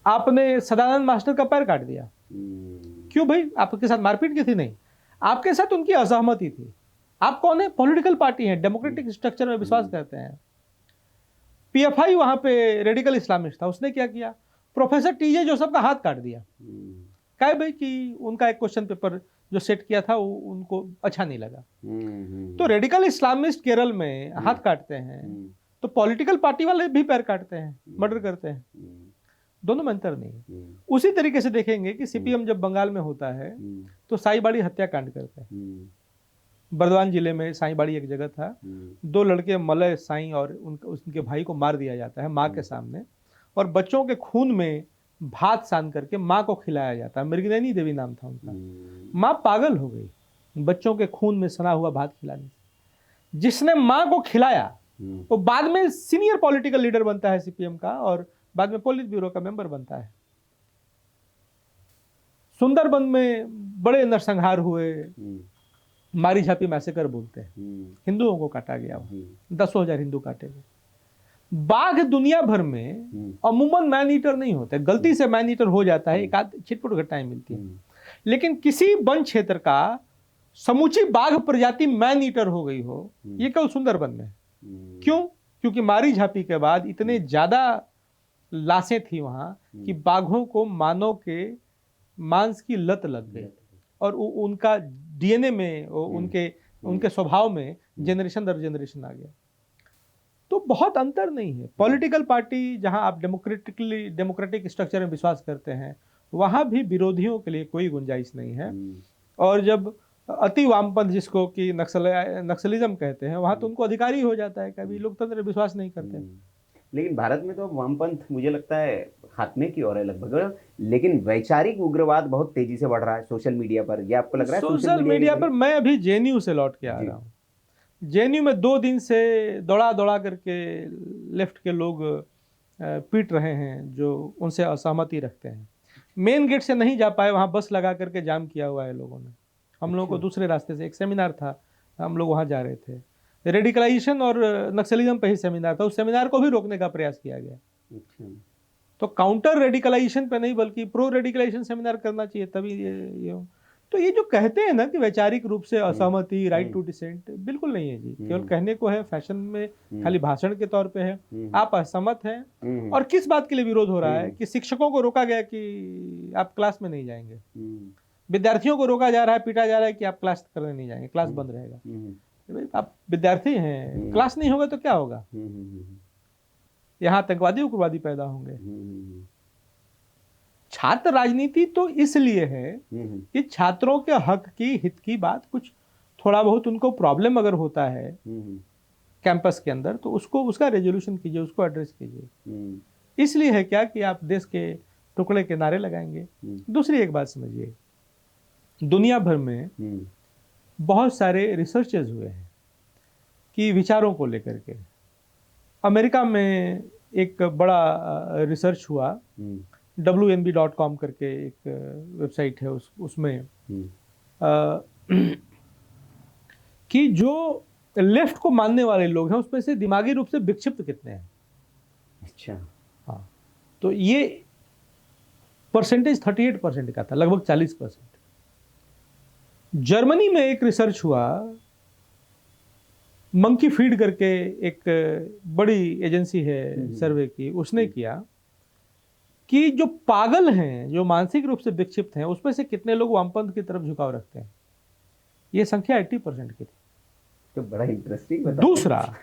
आपने सदानंद मास्टर का पैर काट दिया। क्यों भाई? आपके साथ मारपीट की थी? नहीं, आपके साथ उनकी असहमति थी। आप कौन है? पॉलिटिकल पार्टी है, डेमोक्रेटिक स्ट्रक्चर में विश्वास करते हैं। पीएफआई वहां पे रेडिकल इस्लामिस्ट था, उसने क्या किया? प्रोफेसर टीजे जोसेफ का हाथ काट दिया। क्या भाई कि उनका एक क्वेश्चन पेपर जो सेट किया था वो उनको अच्छा नहीं लगा। तो रेडिकल इस्लामिस्ट केरल में हाथ काटते हैं, तो पॉलिटिकल पार्टी वाले भी पैर काटते हैं, मर्डर करते हैं। दोनों में अंतर नहीं है। उसी तरीके से देखेंगे कि सीपीएम जब बंगाल में होता है तो साईबाड़ी हत्याकांड करते हैं। बर्दवान जिले में साईबाड़ी एक जगह था, दो लड़के मलय साईं और उनके भाई को मार दिया जाता है माँ के सामने, और बच्चों के खून में भात सान करके माँ को खिलाया जाता है। मृगनयनी देवी नाम था उनका। माँ पागल हो गई बच्चों के खून में सना हुआ भात खिलाने से। जिसने माँ को खिलाया वो बाद में सीनियर पॉलिटिकल लीडर बनता है सीपीएम का, और बाद में पोलित ब्यूरो का मेंबर बनता है। सुंदरबन में बड़े नरसंहार हुए, मारी झापी मैसेकर बोलते हैं, हिंदुओं को काटा गया, 10,000 हिंदू काटे गए। बाघ दुनिया भर में अमूमन मैन ईटर नहीं होते, गलती से मैन ईटर हो जाता है, एक आध छिटपुट घटनाएं मिलती हैं, लेकिन किसी वन क्षेत्र का समूची बाघ प्रजाति मैन ईटर हो गई हो, ये केवल सुंदरबन में। क्यों? क्योंकि मारी झापी के बाद इतने ज्यादा लाशें थी वहां कि बाघों को मानव के मांस की लत लग गई, और उनका डीएनए में, उनके स्वभाव में जनरेशन दर जनरेशन आ गया। तो बहुत अंतर नहीं है। पॉलिटिकल पार्टी जहां आप डेमोक्रेटिक स्ट्रक्चर में विश्वास करते हैं वहां भी विरोधियों के लिए कोई गुंजाइश नहीं है। और जब अति वामपंथ जिसको कि नक्सलिज्म कहते हैं, वहां तो उनको अधिकारी हो जाता है, कभी लोकतंत्र में विश्वास नहीं करते। लेकिन भारत में तो वामपंथ मुझे लगता है खात्मे की ओर है लगभग, लेकिन वैचारिक उग्रवाद बहुत तेजी से बढ़ रहा है सोशल मीडिया पर। ये आपको लग रहा है सोशल मीडिया पर? मैं अभी जेएनयू से लौट के आ रहा हूँ। जेएनयू में 2 दिन से दौड़ा दौड़ा करके लेफ्ट के लोग पीट रहे हैं जो उनसे असहमति रखते हैं। मेन गेट से नहीं जा पाए, वहाँ बस लगा करके जाम किया हुआ है लोगों ने। हम लोगों को दूसरे रास्ते से, एक सेमिनार था, हम लोग वहाँ जा रहे थे, रेडिकलाइजेशन और नक्सलिज्म पे ही सेमिनार था, उस सेमिनार को भी रोकने का प्रयास किया गया। तो काउंटर रेडिकलाइजेशन पे नहीं बल्कि प्रो रेडिकलाइजेशन सेमिनार करना चाहिए, तभी ये तो ये जो कहते हैं ना कि वैचारिक रूप से असहमति, राइट टू डिसेंट, बिल्कुल नहीं है जी। केवल कहने को है, फैशन में खाली भाषण के तौर पे है। आप असहमत हैं। और किस बात के लिए विरोध हो रहा है कि शिक्षकों को रोका गया कि आप क्लास में नहीं जाएंगे, विद्यार्थियों को रोका जा रहा है, पीटा जा रहा है कि आप क्लास करने नहीं जाएंगे, क्लास बंद रहेगा। आप विद्यार्थी हैं, क्लास नहीं होगा तो क्या होगा? यहाँ आतंकवादी उग्रवादी पैदा होंगे। छात्र राजनीति तो इसलिए है कि छात्रों के हक की, हित की बात, कुछ थोड़ा बहुत उनको प्रॉब्लम अगर होता है कैंपस के अंदर, तो उसको, उसका रेजोल्यूशन कीजिए, उसको एड्रेस कीजिए। इसलिए है क्या कि आप देश के टुकड़े के नारे लगाएंगे। दूसरी एक बात समझिए, दुनिया भर में बहुत सारे रिसर्चेज हुए हैं कि विचारों को लेकर के। अमेरिका में एक बड़ा रिसर्च हुआ, WNB.com करके एक वेबसाइट है, उसमें कि जो लेफ्ट को मानने वाले लोग हैं उसमें से दिमागी रूप से विक्षिप्त कितने हैं। अच्छा, हाँ, तो ये परसेंटेज 38% का था, लगभग 40%। जर्मनी में एक रिसर्च हुआ, मंकी फीड करके एक बड़ी एजेंसी है सर्वे की, उसने किया कि जो पागल हैं, जो मानसिक रूप से विक्षिप्त हैं, उसमें से कितने लोग वामपंथ की तरफ झुकाव रखते हैं। ये संख्या 80% की थी। तो बड़ा इंटरेस्टिंग। दूसरा,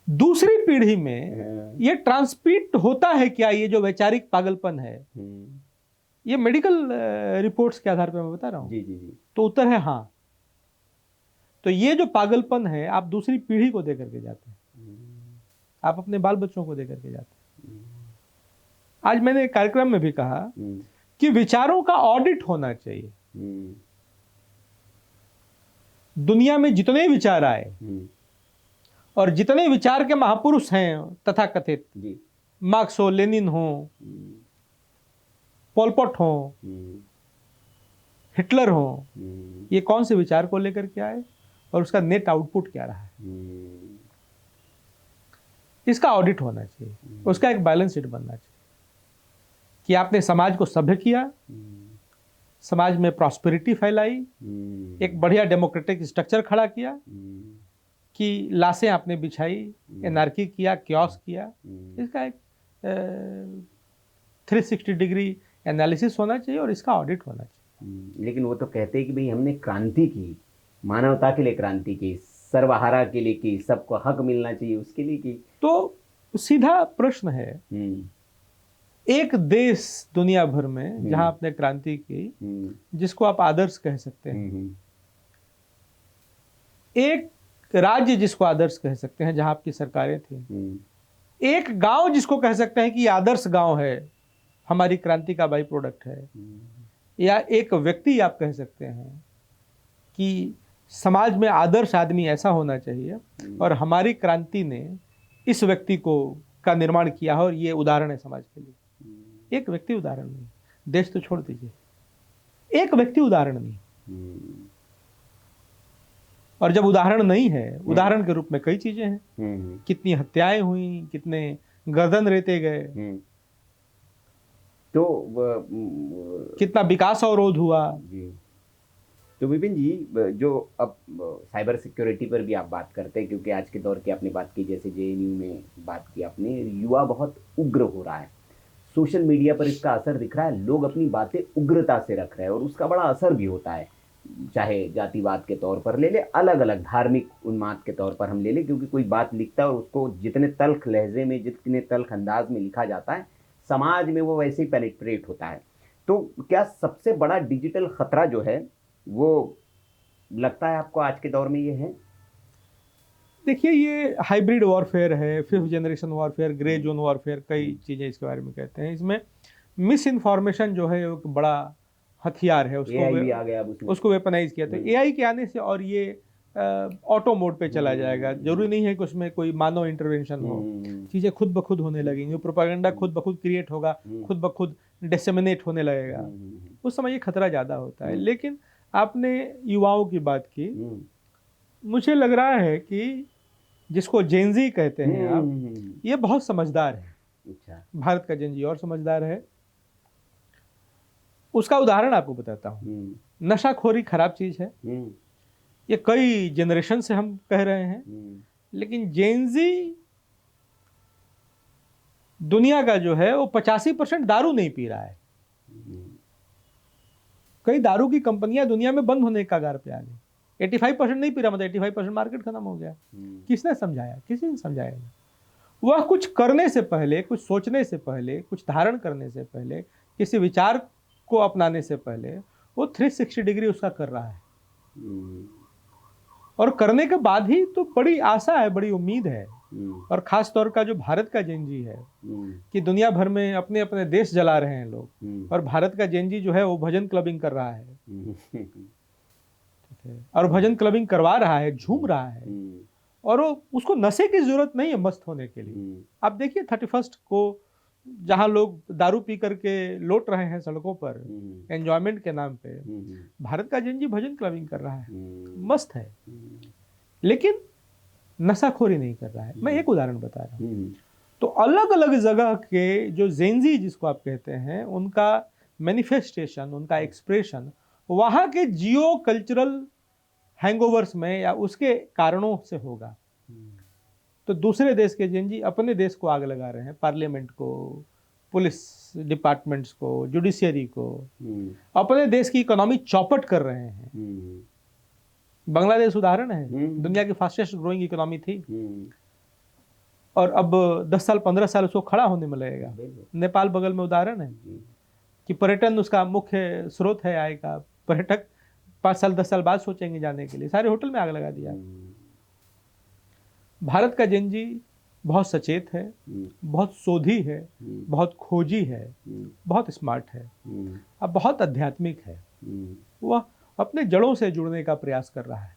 दूसरी पीढ़ी में ये ट्रांसमिट होता है क्या, ये जो वैचारिक पागलपन है? ये मेडिकल रिपोर्ट्स के आधार पर मैं बता रहा हूँ। जी। तो उत्तर है हाँ। तो ये जो पागलपन है, आप दूसरी पीढ़ी को दे करके जाते हैं, आप अपने बाल बच्चों को दे करके जाते हैं। आज मैंने एक कार्यक्रम में भी कहा कि विचारों का ऑडिट होना चाहिए। दुनिया में जितने विचार आए और जितने विचार के महापुरुष हैं तथाकथित, मार्क्स हो, लेनिन हो, पोलपॉट हो, हिटलर हो, ये कौन से विचार को लेकर के आए और उसका नेट आउटपुट क्या रहा है, इसका ऑडिट होना चाहिए। उसका एक बैलेंस शीट बनना चाहिए कि आपने समाज को सभ्य किया, समाज में प्रॉस्पेरिटी फैलाई, एक बढ़िया डेमोक्रेटिक स्ट्रक्चर खड़ा किया, कि लाशें आपने बिछाई, एनार्की किया, क्योस किया। इसका एक 360 डिग्री एनालिसिस होना चाहिए और इसका ऑडिट होना चाहिए। लेकिन वो तो कहते हैं कि भाई हमने क्रांति की, मानवता के लिए क्रांति की, सर्वहारा के लिए की, सबको हक मिलना चाहिए उसके लिए की। तो सीधा प्रश्न है, एक देश दुनिया भर में जहां आपने क्रांति की, जिसको आप आदर्श कह सकते हैं, एक राज्य जिसको आदर्श कह सकते हैं जहां आपकी सरकारें थी, एक गांव जिसको कह सकते हैं कि ये आदर्श गांव है, हमारी क्रांति का बाई प्रोडक्ट है, या एक व्यक्ति आप कह सकते हैं कि समाज में आदर्श आदमी ऐसा होना चाहिए और हमारी क्रांति ने इस व्यक्ति को का निर्माण किया है और ये उदाहरण है समाज के लिए। एक व्यक्ति उदाहरण नहीं, देश तो छोड़ दीजिए, एक व्यक्ति उदाहरण नहीं। और जब उदाहरण नहीं है, उदाहरण के रूप में कई चीजें हैं, कितनी हत्याएं हुई, कितने गर्दन रेते गए, तो कितना विकास अवरोध हुआ। तो विपिन जी, जो अब साइबर सिक्योरिटी पर भी आप बात करते हैं, क्योंकि आज के दौर की आपने बात की, जैसे जेएनयू में बात की आपने, युवा बहुत उग्र हो रहा है, सोशल मीडिया पर इसका असर दिख रहा है, लोग अपनी बातें उग्रता से रख रहे हैं और उसका बड़ा असर भी होता है। चाहे जातिवाद के तौर पर ले ले, अलग अलग धार्मिक उन्माद के तौर पर हम ले लें, क्योंकि कोई बात लिखता है और उसको जितने तल्ख लहजे में, जितने तल्ख अंदाज में लिखा जाता है, समाज में वो वैसे ही पेनिट्रेट होता है। तो क्या सबसे बड़ा डिजिटल खतरा जो है वो लगता है आपको आज के दौर में ये है? देखिए, ये हाइब्रिड वॉरफेयर है, fifth generation warfare, grey zone warfare, कई चीज़ें इसके बारे में कहते हैं। इसमें मिस इन्फॉर्मेशन जो है एक बड़ा हथियार है, एआई भी आ गया अब उसमें। उसको वेपनाइज किया। तो एआई के आने से और ये ऑटो मोड पे चला जाएगा। जरूरी नहीं है कि उसमें कोई मानव इंटरवेंशन हो, चीज़ें खुद ब खुद होने लगेंगी, प्रोपेगेंडा खुद ब खुद क्रिएट होगा, खुद ब खुद डिसेमिनेट होने लगेगा। उस समय ये खतरा ज़्यादा होता है। लेकिन आपने युवाओं की बात की, मुझे लग रहा है कि जिसको जेनजी कहते हैं आप, ये बहुत समझदार है। अच्छा। भारत का जेनजी और समझदार है। उसका उदाहरण आपको बताता हूँ। नशाखोरी खराब चीज है, ये कई जनरेशन से हम कह रहे हैं, लेकिन जेनजी दुनिया का जो है वो 85% दारू नहीं पी रहा है। कई दारू की कंपनियां दुनिया में बंद होने के कगार पे आ गई। 85% नहीं पी रहा, मतलब 85% मार्केट खत्म हो गया। किसने समझाया? किसी ने समझाया नहीं। वह कुछ करने से पहले, कुछ सोचने से पहले, कुछ धारण करने से पहले, किसी विचार को अपनाने से पहले वो 360 डिग्री उसका कर रहा है। और करने के बाद ही तो बड़ी आशा है, बड़ी उम्मीद है। और खास तौर का जो भारत का जेनजी है कि दुनिया भर में अपने अपने देश जला रहे हैं लोग, और भारत का जेनजी जो है वो भजन क्लबिंग कर रहा है। और भजन क्लबिंग करवा रहा है, झूम रहा है, और वो उसको नशे की जरूरत नहीं है मस्त होने के लिए। आप देखिए 31 को जहां लोग दारू पी करके लौट रहे हैं सड़कों पर एंजॉयमेंट के नाम पे, भारत का जेनजी भजन क्लबिंग कर रहा है, मस्त है, लेकिन नशाखोरी नहीं कर रहा है। मैं एक उदाहरण बता रहा हूँ। तो अलग अलग जगह के जो जेनजी जिसको आप कहते हैं, उनका मैनिफेस्टेशन, उनका एक्सप्रेशन वहां के जियो कल्चरल हैंगओवर्स में या उसके कारणों से होगा। तो दूसरे देश के जेनजी अपने देश को आग लगा रहे हैं, पार्लियामेंट को, पुलिस डिपार्टमेंट्स को, जुडिशियरी को, अपने देश की इकोनॉमी चौपट कर रहे हैं। बांग्लादेश उदाहरण है, दुनिया की फास्टेस्ट ग्रोइंग इकोनॉमी थी, और अब 10 साल 15 साल उसको खड़ा होने में लगेगा। नेपाल बगल में उदाहरण है कि पर्यटन उसका मुख्य स्रोत है आय का। पर्यटक 5 साल 10 साल बाद सोचेंगे जाने के लिए, सारे होटल में आग लगा दिया। भारत का जेनजी बहुत सचेत है, बहुत शोधी है, बहुत खोजी है, बहुत स्मार्ट है, अब बहुत आध्यात्मिक है। वह अपने जड़ों से जुड़ने का प्रयास कर रहा है।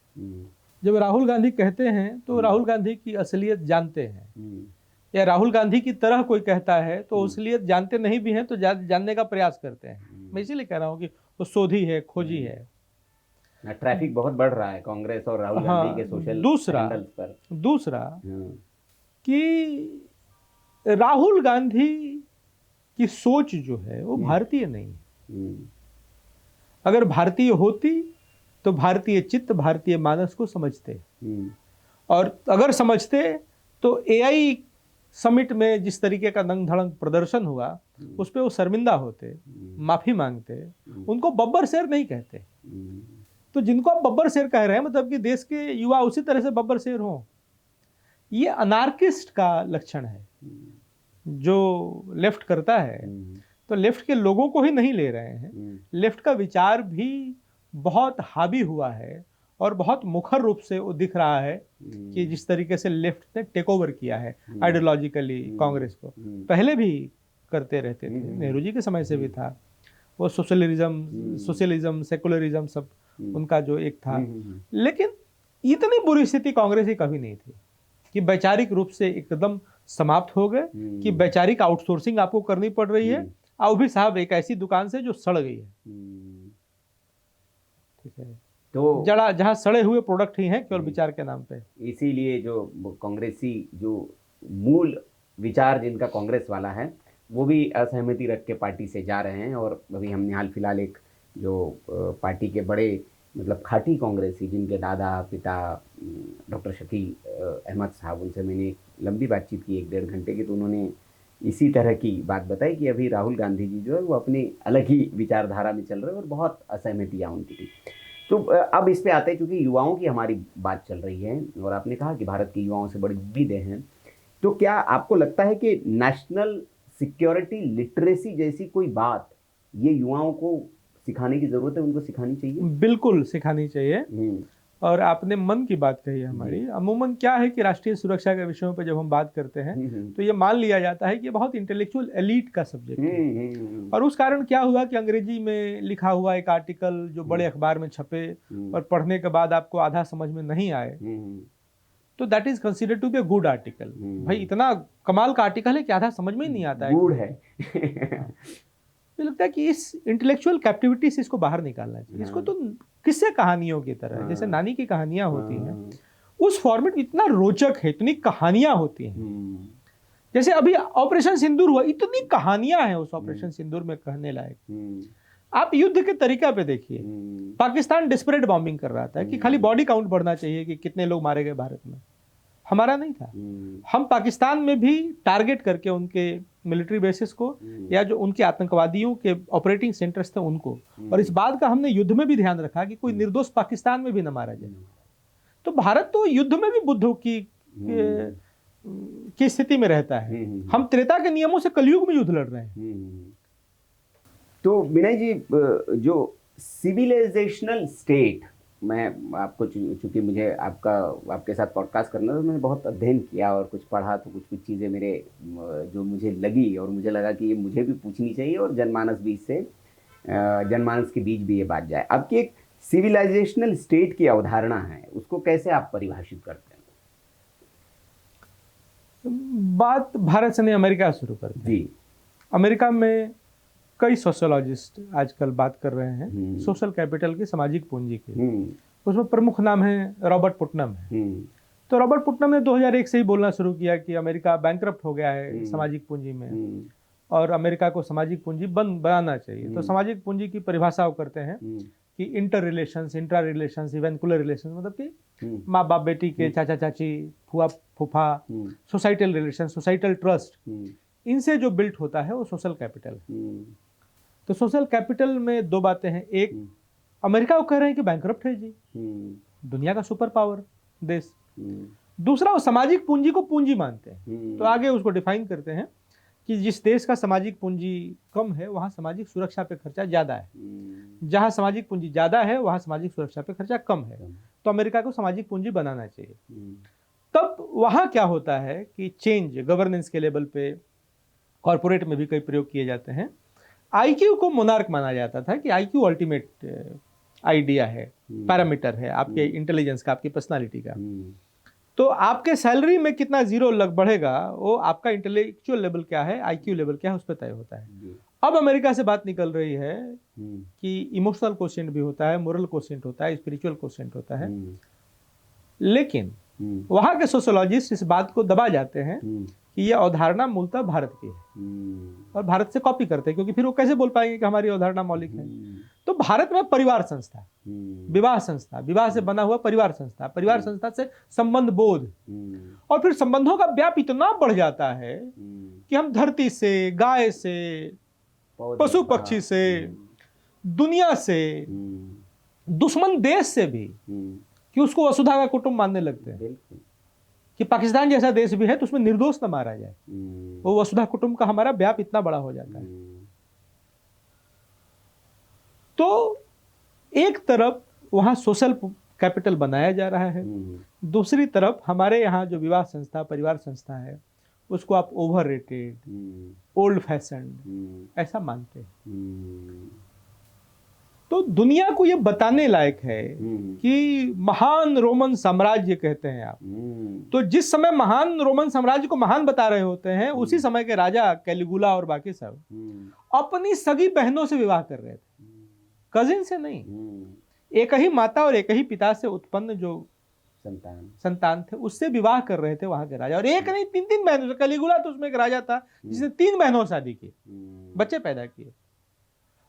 जब राहुल गांधी कहते हैं तो राहुल गांधी की असलियत जानते हैं, या राहुल गांधी की तरह कोई कहता है तो असलियत जानते नहीं भी हैं तो जानने का प्रयास करते हैं। मैं इसीलिए कह रहा हूँ कि वो शोधी है, खोजी है। ट्रैफिक बहुत बढ़ रहा है कांग्रेस और राहुल गांधी के सोशल हैंडल्स पर। दूसरा कि राहुल गांधी की सोच जो है वो भारतीय नहीं है। अगर भारतीय होती तो भारतीय चित्त, भारतीय मानस को समझते, और अगर समझते तो एआई समिट में जिस तरीके का नंग धड़ंग प्रदर्शन हुआ उस पर वो शर्मिंदा होते, माफी मांगते, उनको बब्बर शेर नहीं कहते। तो जिनको आप बब्बर शेर कह रहे हैं, मतलब कि देश के युवा उसी तरह से बब्बर शेर हों, ये अनार्किस्ट का लक्षण है। जो लेफ्ट करता है तो लेफ्ट के लोगों को ही नहीं ले रहे हैं, लेफ्ट का विचार भी बहुत हावी हुआ है और बहुत मुखर रूप से वो दिख रहा है कि जिस तरीके से लेफ्ट ने टेक ओवर किया है आइडियोलॉजिकली कांग्रेस को। पहले भी करते रहते थे, नेहरू जी के समय से भी था वो, सोशलिज्म, सेकुलरिज्म सब उनका जो एक था। लेकिन इतनी बुरी स्थिति कांग्रेस की कभी नहीं थी कि वैचारिक रूप से एकदम समाप्त हो गए, कि वैचारिक आउटसोर्सिंग आपको करनी पड़ रही है, और भी साहब एक ऐसी दुकान से जो सड़ गई है। ठीक है, तो जहाँ सड़े हुए प्रोडक्ट ही हैं केवल विचार के नाम पे। इसीलिए जो कांग्रेसी जो मूल विचार जिनका कांग्रेस वाला है वो भी असहमति रख के पार्टी से जा रहे हैं। और अभी हमने हाल फिलहाल एक जो पार्टी के बड़े मतलब खाटी कांग्रेसी जिनके दादा पिता डॉक्टर शकील अहमद साहब, उनसे मैंने लंबी बातचीत की 1-1.5 घंटे की, तो उन्होंने इसी तरह की बात बताई कि अभी राहुल गांधी जी जो है वो अपनी अलग ही विचारधारा में चल रहे हैं और बहुत असहमतियाँ उनकी थी। तो अब इस पे आते हैं, क्योंकि युवाओं की हमारी बात चल रही है और आपने कहा कि भारत के युवाओं से बड़ी उम्मीदें हैं, तो क्या आपको लगता है कि नेशनल सिक्योरिटी लिटरेसी जैसी कोई बात ये युवाओं को सिखाने की जरूरत है, उनको सिखानी चाहिए। बिल्कुल सिखानी चाहिए। और आपने मन की बात कही है हमारी। अमूमन क्या है कि राष्ट्रीय सुरक्षा के विषयों पर जब हम बात करते हैं तो ये मान लिया जाता है कि ये बहुत इंटेलेक्चुअल एलीट का सब्जेक्ट है। और उस कारण क्या हुआ कि अंग्रेजी में लिखा हुआ एक आर्टिकल जो बड़े अखबार में छपे और पढ़ने के बाद आपको आधा समझ में नहीं आए, तो that is considered to be a good article. भाई इतना कमाल का आर्टिकल है कि आधा समझ में ही नहीं आता है, गुड है। मुझे लगता है कि इस इंटेलेक्चुअल कैप्टिविटी से इसको बाहर निकालना चाहिए। इसको तो किस्से कहानियों की तरह, जैसे नानी की कहानियां होती हैं, उस फॉर्मेट इतना रोचक है, इतनी कहानियां होती हैं। जैसे अभी ऑपरेशन सिंदूर हुआ, इतनी कहानियां हैं उस ऑपरेशन सिंदूर में कहने लायक। आप युद्ध के तरीका पे देखिए, पाकिस्तान डिस्परेट बॉम्बिंग कर रहा था कि खाली बॉडी काउंट बढ़ना चाहिए कि कितने लोग मारे गए भारत में। हमारा नहीं था। हम पाकिस्तान में भी टारगेट करके उनके मिलिट्री बेसिस को या जो उनके आतंकवादियों के ऑपरेटिंग सेंटर्स थे उनको, और इस बात का हमने युद्ध में भी ध्यान रखा कि कोई निर्दोष पाकिस्तान में भी न मारा जाए। तो भारत तो युद्ध में भी बुद्धों की स्थिति में रहता है। हम त्रेता के नियमों से कलयुग में युद्ध लड़ रहे हैं। तो विनय जी, जो सिविलाइजेशनल स्टेट, मैं आपको चूंकि मुझे आपके साथ पॉडकास्ट करना था, तो मैंने बहुत अध्ययन किया और कुछ पढ़ा, तो कुछ चीज़ें मेरे जो मुझे लगी और मुझे लगा कि ये मुझे भी पूछनी चाहिए और जनमानस भी इससे जनमानस के बीच भी ये बात जाए। आपकी एक सिविलाइजेशनल स्टेट की अवधारणा है, उसको कैसे आप परिभाषित करते हैं? बात भारत से नहीं अमेरिका शुरू करते हैं। जी। अमेरिका में कई सोशियोलॉजिस्ट आजकल बात कर रहे हैं सोशल कैपिटल की, सामाजिक पूंजी की। उसमें प्रमुख नाम है रॉबर्ट पुटनम है। तो रॉबर्ट पुटनम ने 2001 से ही बोलना शुरू किया कि अमेरिका बैंकरप्ट हो गया है सामाजिक पूंजी में और अमेरिका को सामाजिक पूंजी बनाना चाहिए। तो सामाजिक पूंजी की परिभाषा वो करते हैं कि inter relations, intra relations, avuncular relations, मतलब कि माँ बाप बेटी के, चाचा चाची, फुआ फूफा, सोसाइटल रिलेशन, सोसाइटल ट्रस्ट, इनसे जो बिल्ट होता है वो सोशल कैपिटल है। तो सोशल कैपिटल में दो बातें हैं। एक, अमेरिका को कह रहे हैं कि बैंकरप्ट है जी, दुनिया का सुपर पावर देश। दूसरा, वो सामाजिक पूंजी को पूंजी मानते हैं। तो आगे उसको डिफाइन करते हैं कि जिस देश का सामाजिक पूंजी कम है वहाँ सामाजिक सुरक्षा पे खर्चा ज़्यादा है, जहाँ सामाजिक पूंजी ज़्यादा है वहाँ सामाजिक सुरक्षा पे खर्चा कम है। तो अमेरिका को सामाजिक पूंजी बनाना चाहिए। तब वहाँ क्या होता है कि चेंज गवर्नेंस के लेवल पे, कॉर्पोरेट में भी कई प्रयोग किए जाते हैं। आईक्यू को मोनार्क माना जाता था कि आईक्यू अल्टीमेट आइडिया है, पैरामीटर है आपके इंटेलिजेंस का, आपकी पर्सनालिटी का। तो आपके सैलरी में कितना जीरो लग बढ़ेगा वो आपका इंटेलेक्चुअल लेवल क्या है, आईक्यू लेवल क्या है, उस पर तय होता है। अब अमेरिका से बात निकल रही है कि इमोशनल कोशेंट भी होता है, मोरल कोशेंट होता है, स्पिरिचुअल कोशेंट होता है। लेकिन वहाँ के सोशियोलॉजिस्ट इस बात को दबा जाते हैं कि यह अवधारणा मूलतः भारत की है और भारत से कॉपी करते हैं, क्योंकि फिर वो कैसे बोल पाएंगे कि हमारी अवधारणा मौलिक है। तो भारत में परिवार संस्था, विवाह संस्था, विवाह से बना हुआ परिवार संस्था, परिवार संस्था से संबंध बोध, और फिर संबंधों का व्याप इतना बढ़ जाता है कि हम धरती से, गाय से, पशु पक्षी से, दुनिया से, दुश्मन देश से भी, कि उसको वसुधा का कुटुंब मानने लगते हैं कि पाकिस्तान जैसा देश भी है तो उसमें निर्दोष न मारा जाए। वो वसुधा कुटुंब का हमारा व्याप इतना बड़ा हो जाता है। तो एक तरफ वहां सोशल कैपिटल बनाया जा रहा है, दूसरी तरफ हमारे यहाँ जो विवाह संस्था, परिवार संस्था है, उसको आप ओवर रेटेड, ओल्ड फैशन ऐसा मानते हैं। तो दुनिया को यह बताने लायक है कि महान रोमन साम्राज्य कहते हैं आप, तो जिस समय महान रोमन साम्राज्य को महान बता रहे होते हैं, उसी समय के राजा कैलिगुला और बाकी सब अपनी सगी बहनों से विवाह कर रहे थे, कजिन से नहीं। एक ही माता और एक ही पिता से उत्पन्न जो संतान थे उससे विवाह कर रहे थे वहां के राजा, और एक नहीं, तीन तीन बहनों से। कैलिगुला तो उसमें एक राजा था जिसने 3 बहनों से शादी की, बच्चे पैदा किए।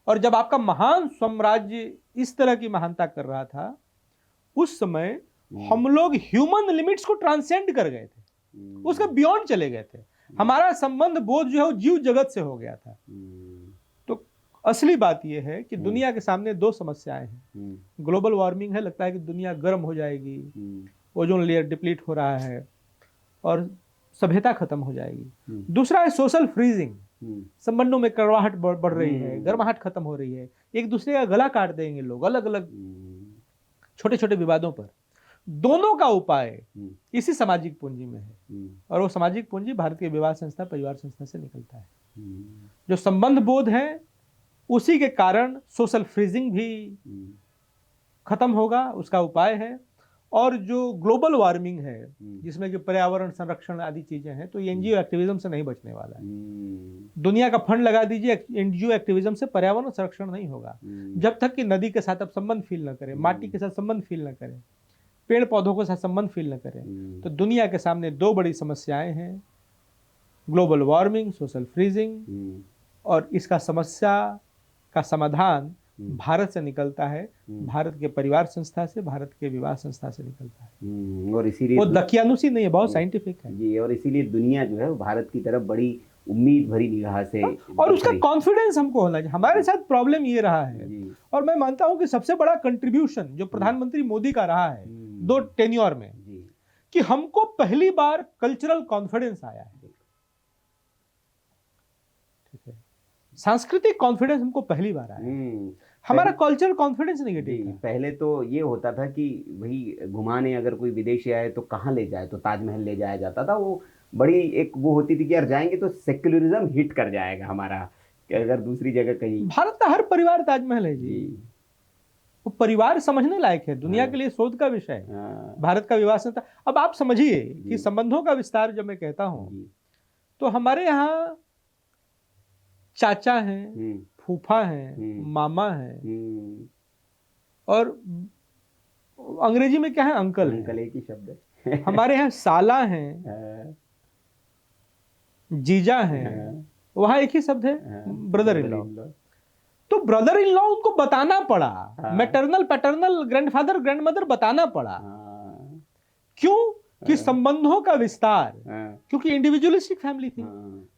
और जब आपका महान साम्राज्य इस तरह की महानता कर रहा था, उस समय हम लोग ह्यूमन लिमिट्स को ट्रांसेंड कर गए थे, उसके बियॉन्ड चले गए थे। हमारा संबंध बोध जो है वो जीव जगत से हो गया था। तो असली बात यह है कि दुनिया के सामने 2 समस्याएं हैं। ग्लोबल वार्मिंग है, लगता है कि दुनिया गर्म हो जाएगी, ओजोन लेयर डिप्लीट हो रहा है और सभ्यता खत्म हो जाएगी। दूसरा है सोशल फ्रीजिंग, संबंधों में कड़वाहट बढ़ रही है, गर्माहट खत्म हो रही है, एक दूसरे का गला काट देंगे लोग अलग अलग छोटे छोटे विवादों पर। दोनों का उपाय इसी सामाजिक पूंजी में है, और वो सामाजिक पूंजी भारत के विवाह संस्था, परिवार संस्था से निकलता है। जो संबंध बोध है उसी के कारण सोशल फ्रीजिंग भी खत्म होगा, उसका उपाय है। और जो ग्लोबल वार्मिंग है जिसमें कि पर्यावरण संरक्षण आदि चीजें हैं, तो ये एनजीओ एक्टिविज्म से नहीं बचने वाला है। दुनिया का फंड लगा दीजिए, एनजीओ एक्टिविज्म से पर्यावरण संरक्षण नहीं होगा जब तक कि नदी के साथ आप संबंध फील न करें, माटी के साथ संबंध फील न करें, पेड़ पौधों के साथ संबंध फील न करें। तो दुनिया के सामने दो बड़ी समस्याएं हैं, ग्लोबल वार्मिंग, सोशल फ्रीजिंग, और इसका समस्या का समाधान भारत से निकलता है, भारत के परिवार संस्था से, भारत के विवाह संस्था से निकलता है। और इसीलिए वो दकियानुसी नहीं है, बहुत साइंटिफिक है जी। और इसीलिए दुनिया जो है वो भारत की तरफ बड़ी उम्मीद भरी निगाह से, और उसका कॉन्फिडेंस हमको होना चाहिए। हमारे साथ प्रॉब्लम ये रहा है, और मैं मानता हूं कि सबसे बड़ा कंट्रीब्यूशन जो प्रधानमंत्री मोदी का रहा है 2 टेन्योर में, कि हमको पहली बार कल्चरल कॉन्फिडेंस आया है। ठीक है, सांस्कृतिक कॉन्फिडेंस हमको पहली बार आया है। हमारा कल्चरल कॉन्फिडेंस नेगेटिव था। पहले तो ये होता था कि भाई घुमाने अगर कोई विदेशी आए तो कहाँ ले जाए, तो ताजमहल ले जाया जाता था। वो बड़ी एक वो होती थी कि यार जाएंगे तो सेक्युलरिज्म हिट कर जाएगा हमारा, कि अगर दूसरी जगह कहीं। भारत का हर परिवार ताजमहल है जी। वो परिवार समझने लायक है, दुनिया के लिए शोध का विषय है भारत का विवाह संस्था। अब आप समझिए कि संबंधों का विस्तार जब मैं कहता हूं, तो हमारे यहाँ चाचा हैं, फूफा हैं, मामा हैं, और अंग्रेजी में क्या है, अंकल एक ही शब्द है। हमारे यहाँ साला हैं, जीजा हैं, वहां एक ही शब्द है, ब्रदर इन लॉ। तो ब्रदर इन लॉ उनको बताना पड़ा, मैटरनल, पैटर्नल, ग्रैंडफादर, ग्रैंडमदर बताना पड़ा। क्यों? कि संबंधों का विस्तार, क्योंकि इंडिविजुअलिस्टिक फैमिली थी।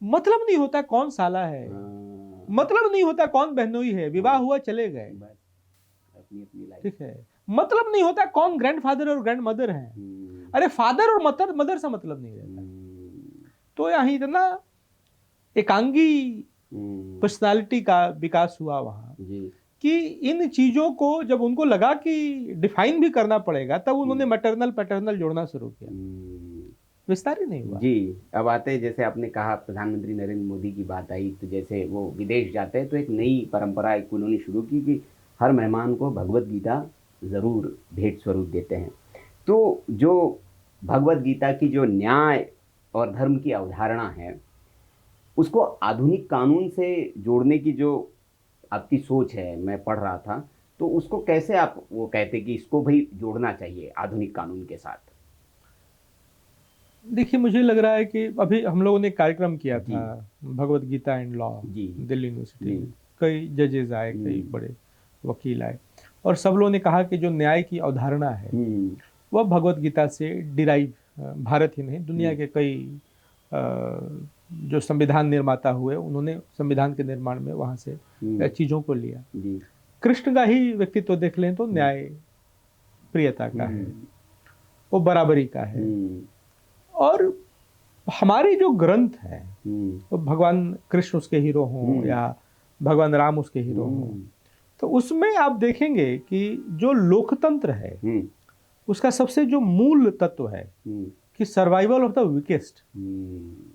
मतलब नहीं होता कौन साला है, मतलब नहीं होता कौन बहनोई है, विवाह हुआ चले गए, ठीक है। मतलब नहीं होता कौन ग्रैंडफादर और ग्रैंड मदर है, अरे फादर और मदर से मतलब नहीं रहता। तो यहाँ इतना एकांगी पर्सनालिटी का विकास हुआ वहाँ कि इन चीजों को जब उनको लगा कि डिफाइन भी करना पड़ेगा, तब उन्होंने मैटरनल पैटर्नल जोड़ना शुरू किया, विस्तार ही नहीं हुआ जी। अब आते, जैसे आपने कहा प्रधानमंत्री नरेंद्र मोदी की बात आई, तो जैसे वो विदेश जाते हैं तो एक नई परंपरा एक उन्होंने शुरू की कि हर मेहमान को भगवत गीता ज़रूर भेंट स्वरूप देते हैं। तो जो भगवत गीता की जो न्याय और धर्म की अवधारणा है, उसको आधुनिक कानून से जोड़ने की जो आपकी सोच है, मैं पढ़ रहा था, तो उसको कैसे आप वो कहते कि इसको भाई जोड़ना चाहिए आधुनिक कानून के साथ? देखिए, मुझे लग रहा है कि अभी हम लोगों ने एक कार्यक्रम किया था Bhagavad Gita and law Delhi university में। कई जजेस आए, कई बड़े वकील आए, और सब लोगों ने कहा कि जो न्याय की अवधारणा है वह भगवत गीता से डिराइव, भारत ही नहीं दुनिया के कई जो संविधान निर्माता हुए, उन्होंने संविधान के निर्माण में वहाँ से चीज़ों को लिया। कृष्ण का ही व्यक्तित्व देख लें तो न्याय प्रियता का है, वो बराबरी का है। और हमारे जो ग्रंथ हैं, तो भगवान कृष्ण उसके हीरो हों या भगवान राम उसके हीरो हों, तो उसमें आप देखेंगे कि जो लोकतंत्र है उसका सबसे जो मूल तत्व है कि सर्वाइवल ऑफ द वीकेस्ट,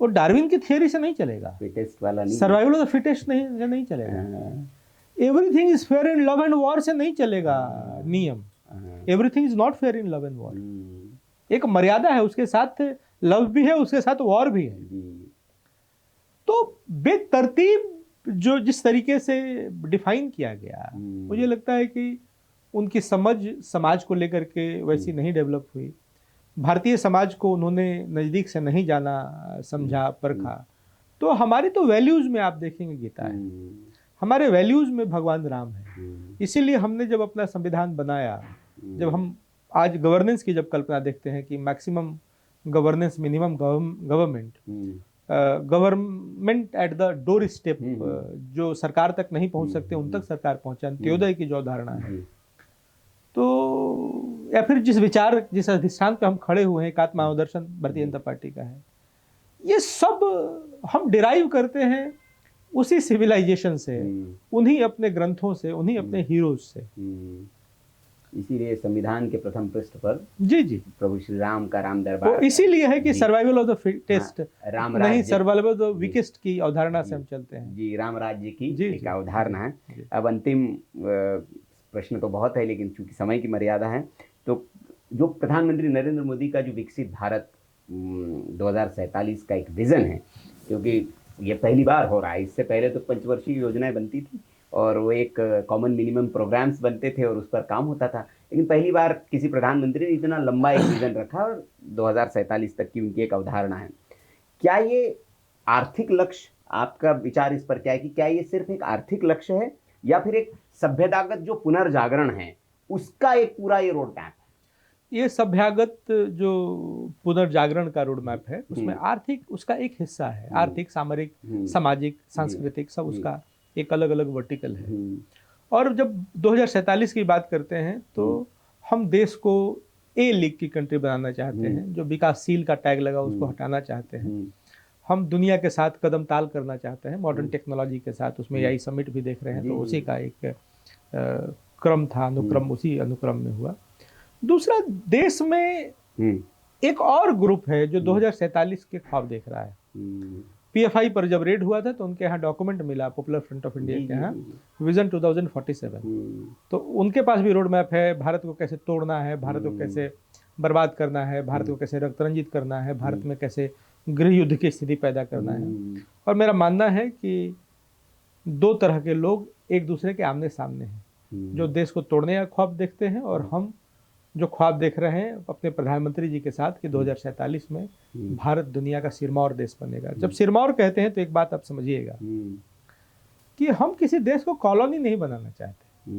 वो डार्विन की थियरी से नहीं चलेगा, फिटेस्ट वाला नहीं, सर्वाइवल ऑफ द फिटेस्ट नहीं चलेगा। Everything is fair in love and war से नहीं चलेगा नियम। Everything is not fair in love and war. एक मर्यादा है, उसके साथ लव भी है, उसके साथ वॉर भी है। तो बेतरतीब जो जिस तरीके से डिफाइन किया गया, मुझे लगता है कि उनकी समझ समाज को लेकर के वैसी नहीं डेवलप हुई। भारतीय समाज को उन्होंने नज़दीक से नहीं जाना, समझा, परखा। तो हमारी तो वैल्यूज़ में आप देखेंगे गीता है, हमारे वैल्यूज़ में भगवान राम है। इसीलिए हमने जब अपना संविधान बनाया, जब हम आज गवर्नेंस की जब कल्पना देखते हैं कि maximum governance, minimum government, government at the door step, जो सरकार तक नहीं पहुंच सकते उन तक सरकार पहुंचा, अंत्योदय की जो अवधारणा है, तो या फिर जिस अधिष्ठान पे हम खड़े हुए हैं, एकात्म मानव दर्शन भारतीय जनता पार्टी का है, ये सब हम डिराइव करते हैं उसी सिविलाइजेशन से, उन्हीं अपने ग्रंथों से, उन्हीं अपने हीरोज से। इसीलिए संविधान के प्रथम पृष्ठ पर जी जी प्रभु श्री राम का राम वो दरबार इसीलिए है कि जी। Survival of the fittest, Ram नहीं राज्य सर्वाइवल ऑफ द जी। वीकेस्ट की अवधारणा से हम चलते हैं। जी, राम राज्य की जी, एक जी, अवधारणा है। जी। अब अंतिम प्रश्न तो बहुत है, लेकिन चूंकि समय की मर्यादा है, तो जो प्रधानमंत्री नरेंद्र मोदी का जो विकसित भारत 2047 का एक विजन है, क्योंकि ये पहली बार हो रहा है, इससे पहले तो पंचवर्षीय योजनाएं बनती थी और वो एक कॉमन मिनिमम प्रोग्राम्स बनते थे और उस पर काम होता था, लेकिन पहली बार किसी प्रधानमंत्री ने इतना लंबा एक विजन रखा और 2047 तक की उनकी एक अवधारणा है। क्या ये आर्थिक लक्ष्य, आपका विचार इस पर क्या है कि क्या ये सिर्फ एक आर्थिक लक्ष्य है या फिर एक सभ्यतागत जो पुनर्जागरण है उसका एक पूरा ये रोड मैप? ये सभ्यागत जो पुनर्जागरण का रोड मैप है, उसमें आर्थिक उसका एक हिस्सा है। आर्थिक, सामरिक, सामाजिक, सांस्कृतिक, सब उसका एक अलग अलग वर्टिकल है। और जब 2047 की बात करते हैं तो हम देश को ए लीग की कंट्री बनाना चाहते हैं, जो विकासशील का टैग लगा उसको हटाना चाहते हैं। हम दुनिया के साथ कदम ताल करना चाहते हैं, मॉडर्न टेक्नोलॉजी के साथ। उसमें AI समिट भी देख रहे हैं, तो उसी का एक क्रम था, अनुक्रम उसी अनुक्रम में हुआ। दूसरा, देश में एक और ग्रुप है जो 2047 के ख्वाब देख रहा है। PFI पर जब रेड हुआ था तो उनके यहाँ डॉक्यूमेंट मिला, पॉपुलर फ्रंट ऑफ इंडिया के यहाँ, विजन 2047। तो उनके पास भी रोड मैप है, भारत को कैसे तोड़ना है, भारत को कैसे बर्बाद करना है, भारत को कैसे रक्तरंजित करना है, भारत में कैसे गृह युद्ध की स्थिति पैदा करना है। और मेरा मानना है कि दो तरह के लोग एक दूसरे के आमने सामने हैं, जो देश को तोड़ने का ख्वाब देखते हैं और हम जो ख्वाब देख रहे हैं अपने प्रधानमंत्री जी के साथ कि 2047 में भारत दुनिया का सिरमौर देश बनेगा। जब सिरमौर कहते हैं तो एक बात आप समझिएगा कि हम किसी देश को कॉलोनी नहीं बनाना चाहते।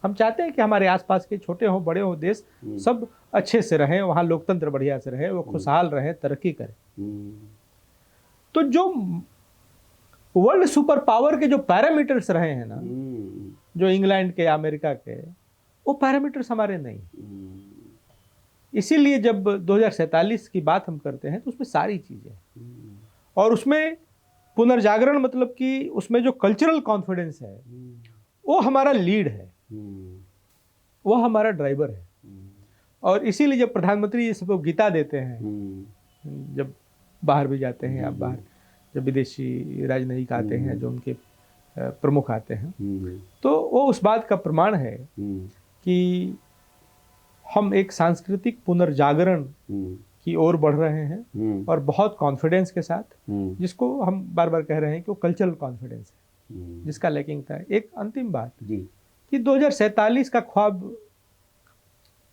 हम चाहते हैं कि हमारे आसपास के छोटे हो बड़े हो देश सब अच्छे से रहें, वहाँ लोकतंत्र बढ़िया से रहे, वो खुशहाल रहे, तरक्की करें। तो जो वर्ल्ड सुपर पावर के जो पैरामीटर्स रहे हैं ना, जो इंग्लैंड के, अमेरिका के, वो पैरामीटर्स हमारे नहीं। इसीलिए जब 2047 की बात हम करते हैं तो उसमें सारी चीजें, और उसमें पुनर्जागरण मतलब कि उसमें जो कल्चरल कॉन्फिडेंस है वो हमारा लीड है, वो हमारा ड्राइवर है। और इसीलिए जब प्रधानमंत्री ये सबको गीता देते हैं, जब बाहर भी जाते हैं, आप बाहर जब विदेशी राजनयिक आते हैं, जो उनके प्रमुख आते हैं, तो वो उस बात का प्रमाण है कि हम एक सांस्कृतिक पुनर्जागरण की ओर बढ़ रहे हैं, और बहुत कॉन्फिडेंस के साथ, जिसको हम बार बार कह रहे हैं कि वो कल्चरल कॉन्फिडेंस है, जिसका लैकिंग था। एक अंतिम बात कि 2047 का ख्वाब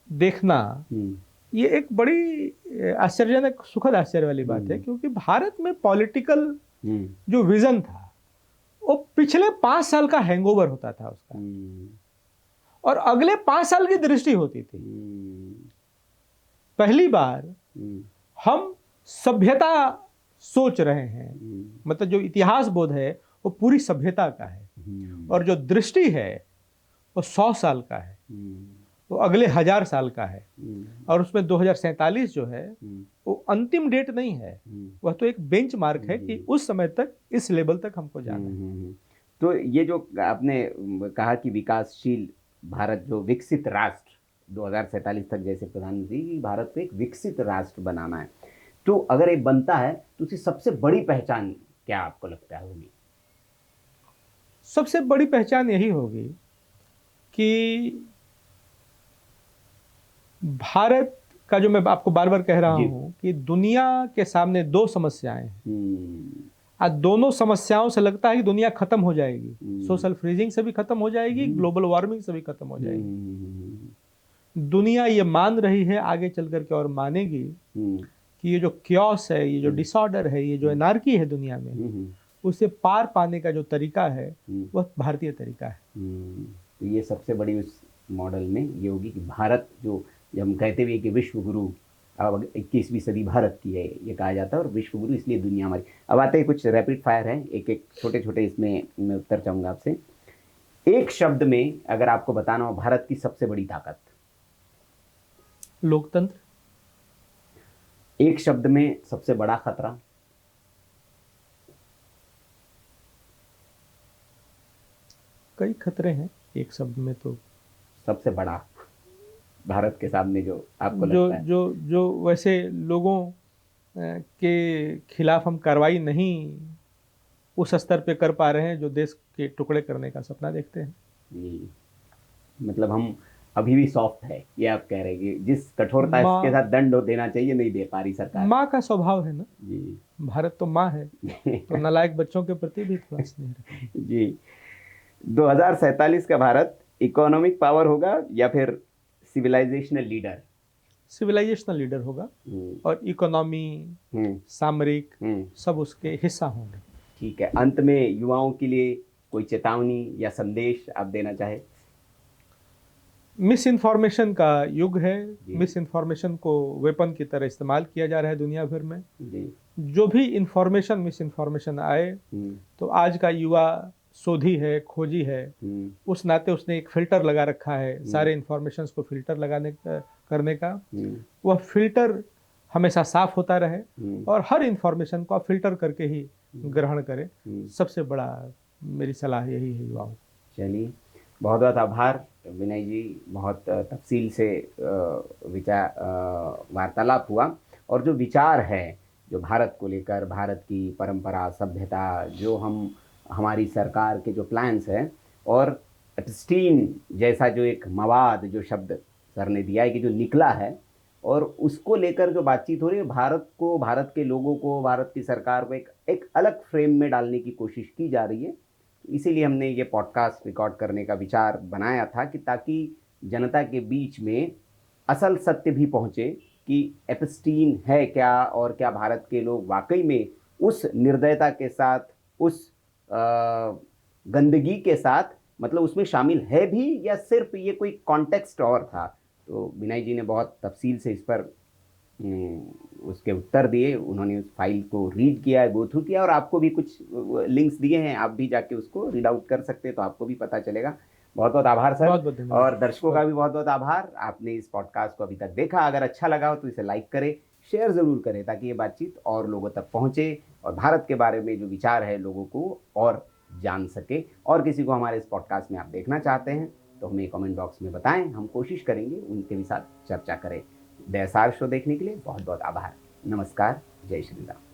देखना ये एक बड़ी आश्चर्यजनक, सुखद आश्चर्य वाली बात है, क्योंकि भारत में पॉलिटिकल जो विजन था वो पिछले 5 साल का हैंगओवर होता था उसका, और अगले 5 साल की दृष्टि होती थी। पहली बार हम सभ्यता सोच रहे हैं, मतलब जो इतिहास बोध है वो पूरी सभ्यता का है, और जो दृष्टि है वो 100 साल का है, वो अगले 1000 साल का है। और उसमें 2047 जो है वो अंतिम डेट नहीं है, वह तो एक बेंचमार्क है कि उस समय तक, इस लेवल तक हमको जाना है। तो ये जो आपने कहा कि विकासशील भारत, जो विकसित राष्ट्र 2047 तक, जैसे प्रधानमंत्री, भारत को एक विकसित राष्ट्र बनाना है, तो अगर ये बनता है तो उसकी सबसे बड़ी पहचान क्या आपको लगता है होगी? सबसे बड़ी पहचान यही होगी कि भारत का, जो मैं आपको बार बार कह रहा हूं कि दुनिया के सामने 2 समस्याएं हैं। आज दोनों समस्याओं से लगता है कि दुनिया खत्म हो जाएगी, सोशल फ्रीजिंग से भी खत्म हो जाएगी, ग्लोबल वार्मिंग से भी खत्म हो जाएगी। दुनिया ये मान रही है, आगे चल करके और मानेगी कि ये जो क्योस है, ये जो डिसऑर्डर है, ये जो एनार्की है दुनिया में, उसे पार पाने का जो तरीका है वह भारतीय तरीका है। तो ये सबसे बड़ी उस मॉडल में ये होगी कि भारत, जो हम कहते हुए कि विश्व गुरु, अब 21वीं सदी भारत की है ये कहा जाता है, और विश्व गुरु इसलिए दुनिया हमारी। अब आते हैं कुछ रैपिड फायर है, एक एक छोटे छोटे, इसमें मैं उत्तर चाहूँगा आपसे। एक शब्द में अगर आपको बताना हो भारत की सबसे बड़ी ताकत? लोकतंत्र। एक शब्द में सबसे बड़ा खतरा? कई खतरे हैं, एक शब्द में तो सबसे बड़ा भारत के सामने जो आपको जो लगता है? जो जो वैसे लोगों के खिलाफ हम कार्रवाई नहीं उस स्तर पे कर पा रहे हैं जो देश के टुकड़े करने का सपना देखते हैं। जी, मतलब हम अभी भी सॉफ्ट है, ये आप कह रहे हैं कि जिस कठोरता के माँ साथ दंड देना चाहिए नहीं दे पा रही सरकार। माँ का स्वभाव है ना, जी भारत तो माँ है, तो नालायक बच्चों के प्रति भी थोड़ा स्नेह रखें। जी। 2047 का भारत इकोनॉमिक पावर होगा या फिर सिविलाइजेशनल लीडर? सिविलाइजेशनल लीडर होगा और इकोनॉमी, हम्म सामरिक हम्म सब उसके हिस्सा होंगे। ठीक है, अंत में युवाओं के लिए कोई चेतावनी या संदेश आप देना चाहे? मिस इन्फॉर्मेशन का युग है, जी। मिस इन्फॉर्मेशन को वेपन की तरह इस्तेमाल किया जा रहा है दुनिया भर में। जी। जो भी इन्फॉर्मेशन मिस इन्फॉर्मेशन आए तो आज का युवा शोधी है, खोजी है, उस नाते उसने एक फिल्टर लगा रखा है सारे इन्फॉर्मेशंस को फिल्टर करने का। वह फिल्टर हमेशा साफ होता रहे और हर इन्फॉर्मेशन को आप फिल्टर करके ही ग्रहण करें। सबसे बड़ा मेरी सलाह यही है युवाओं। चलिए, बहुत बहुत आभार विनय जी, बहुत तफसील से विचार वार्तालाप हुआ और जो विचार है जो भारत को लेकर, भारत की परंपरा, सभ्यता, जो हमारी सरकार के जो प्लान्स हैं और एप्स्टीन जैसा जो एक मवाद, जो शब्द सर ने दिया है कि जो निकला है और उसको लेकर जो बातचीत हो रही है, भारत को, भारत के लोगों को, भारत की सरकार को एक अलग फ्रेम में डालने की कोशिश की जा रही है। इसीलिए हमने ये पॉडकास्ट रिकॉर्ड करने का विचार बनाया था कि ताकि जनता के बीच में असल सत्य भी पहुँचे कि एप्स्टीन है क्या और क्या भारत के लोग वाकई में उस निर्दयता के साथ, उस गंदगी के साथ, मतलब उसमें शामिल है भी या सिर्फ ये कोई कॉन्टेक्स्ट और था। तो विनय जी ने बहुत तफसील से इस पर उसके उत्तर दिए। उन्होंने उस फाइल को रीड किया है, गो थ्रू किया और आपको भी कुछ लिंक्स दिए हैं, आप भी जाके उसको रीड आउट कर सकते हैं तो आपको भी पता चलेगा। बहुत बहुत आभार सर। बहुत बहुत धन्यवाद। और दर्शकों का भी बहुत बहुत आभार, आपने इस पॉडकास्ट को अभी तक देखा। अगर अच्छा लगा हो तो इसे लाइक करें, शेयर ज़रूर करें ताकि ये बातचीत और लोगों तक पहुँचे और भारत के बारे में जो विचार है लोगों को और जान सके। और किसी को हमारे इस पॉडकास्ट में आप देखना चाहते हैं तो हमें कमेंट बॉक्स में बताएं, हम कोशिश करेंगे उनके भी साथ चर्चा करें। द एसआर शो देखने के लिए बहुत बहुत आभार। नमस्कार, जय श्री राम।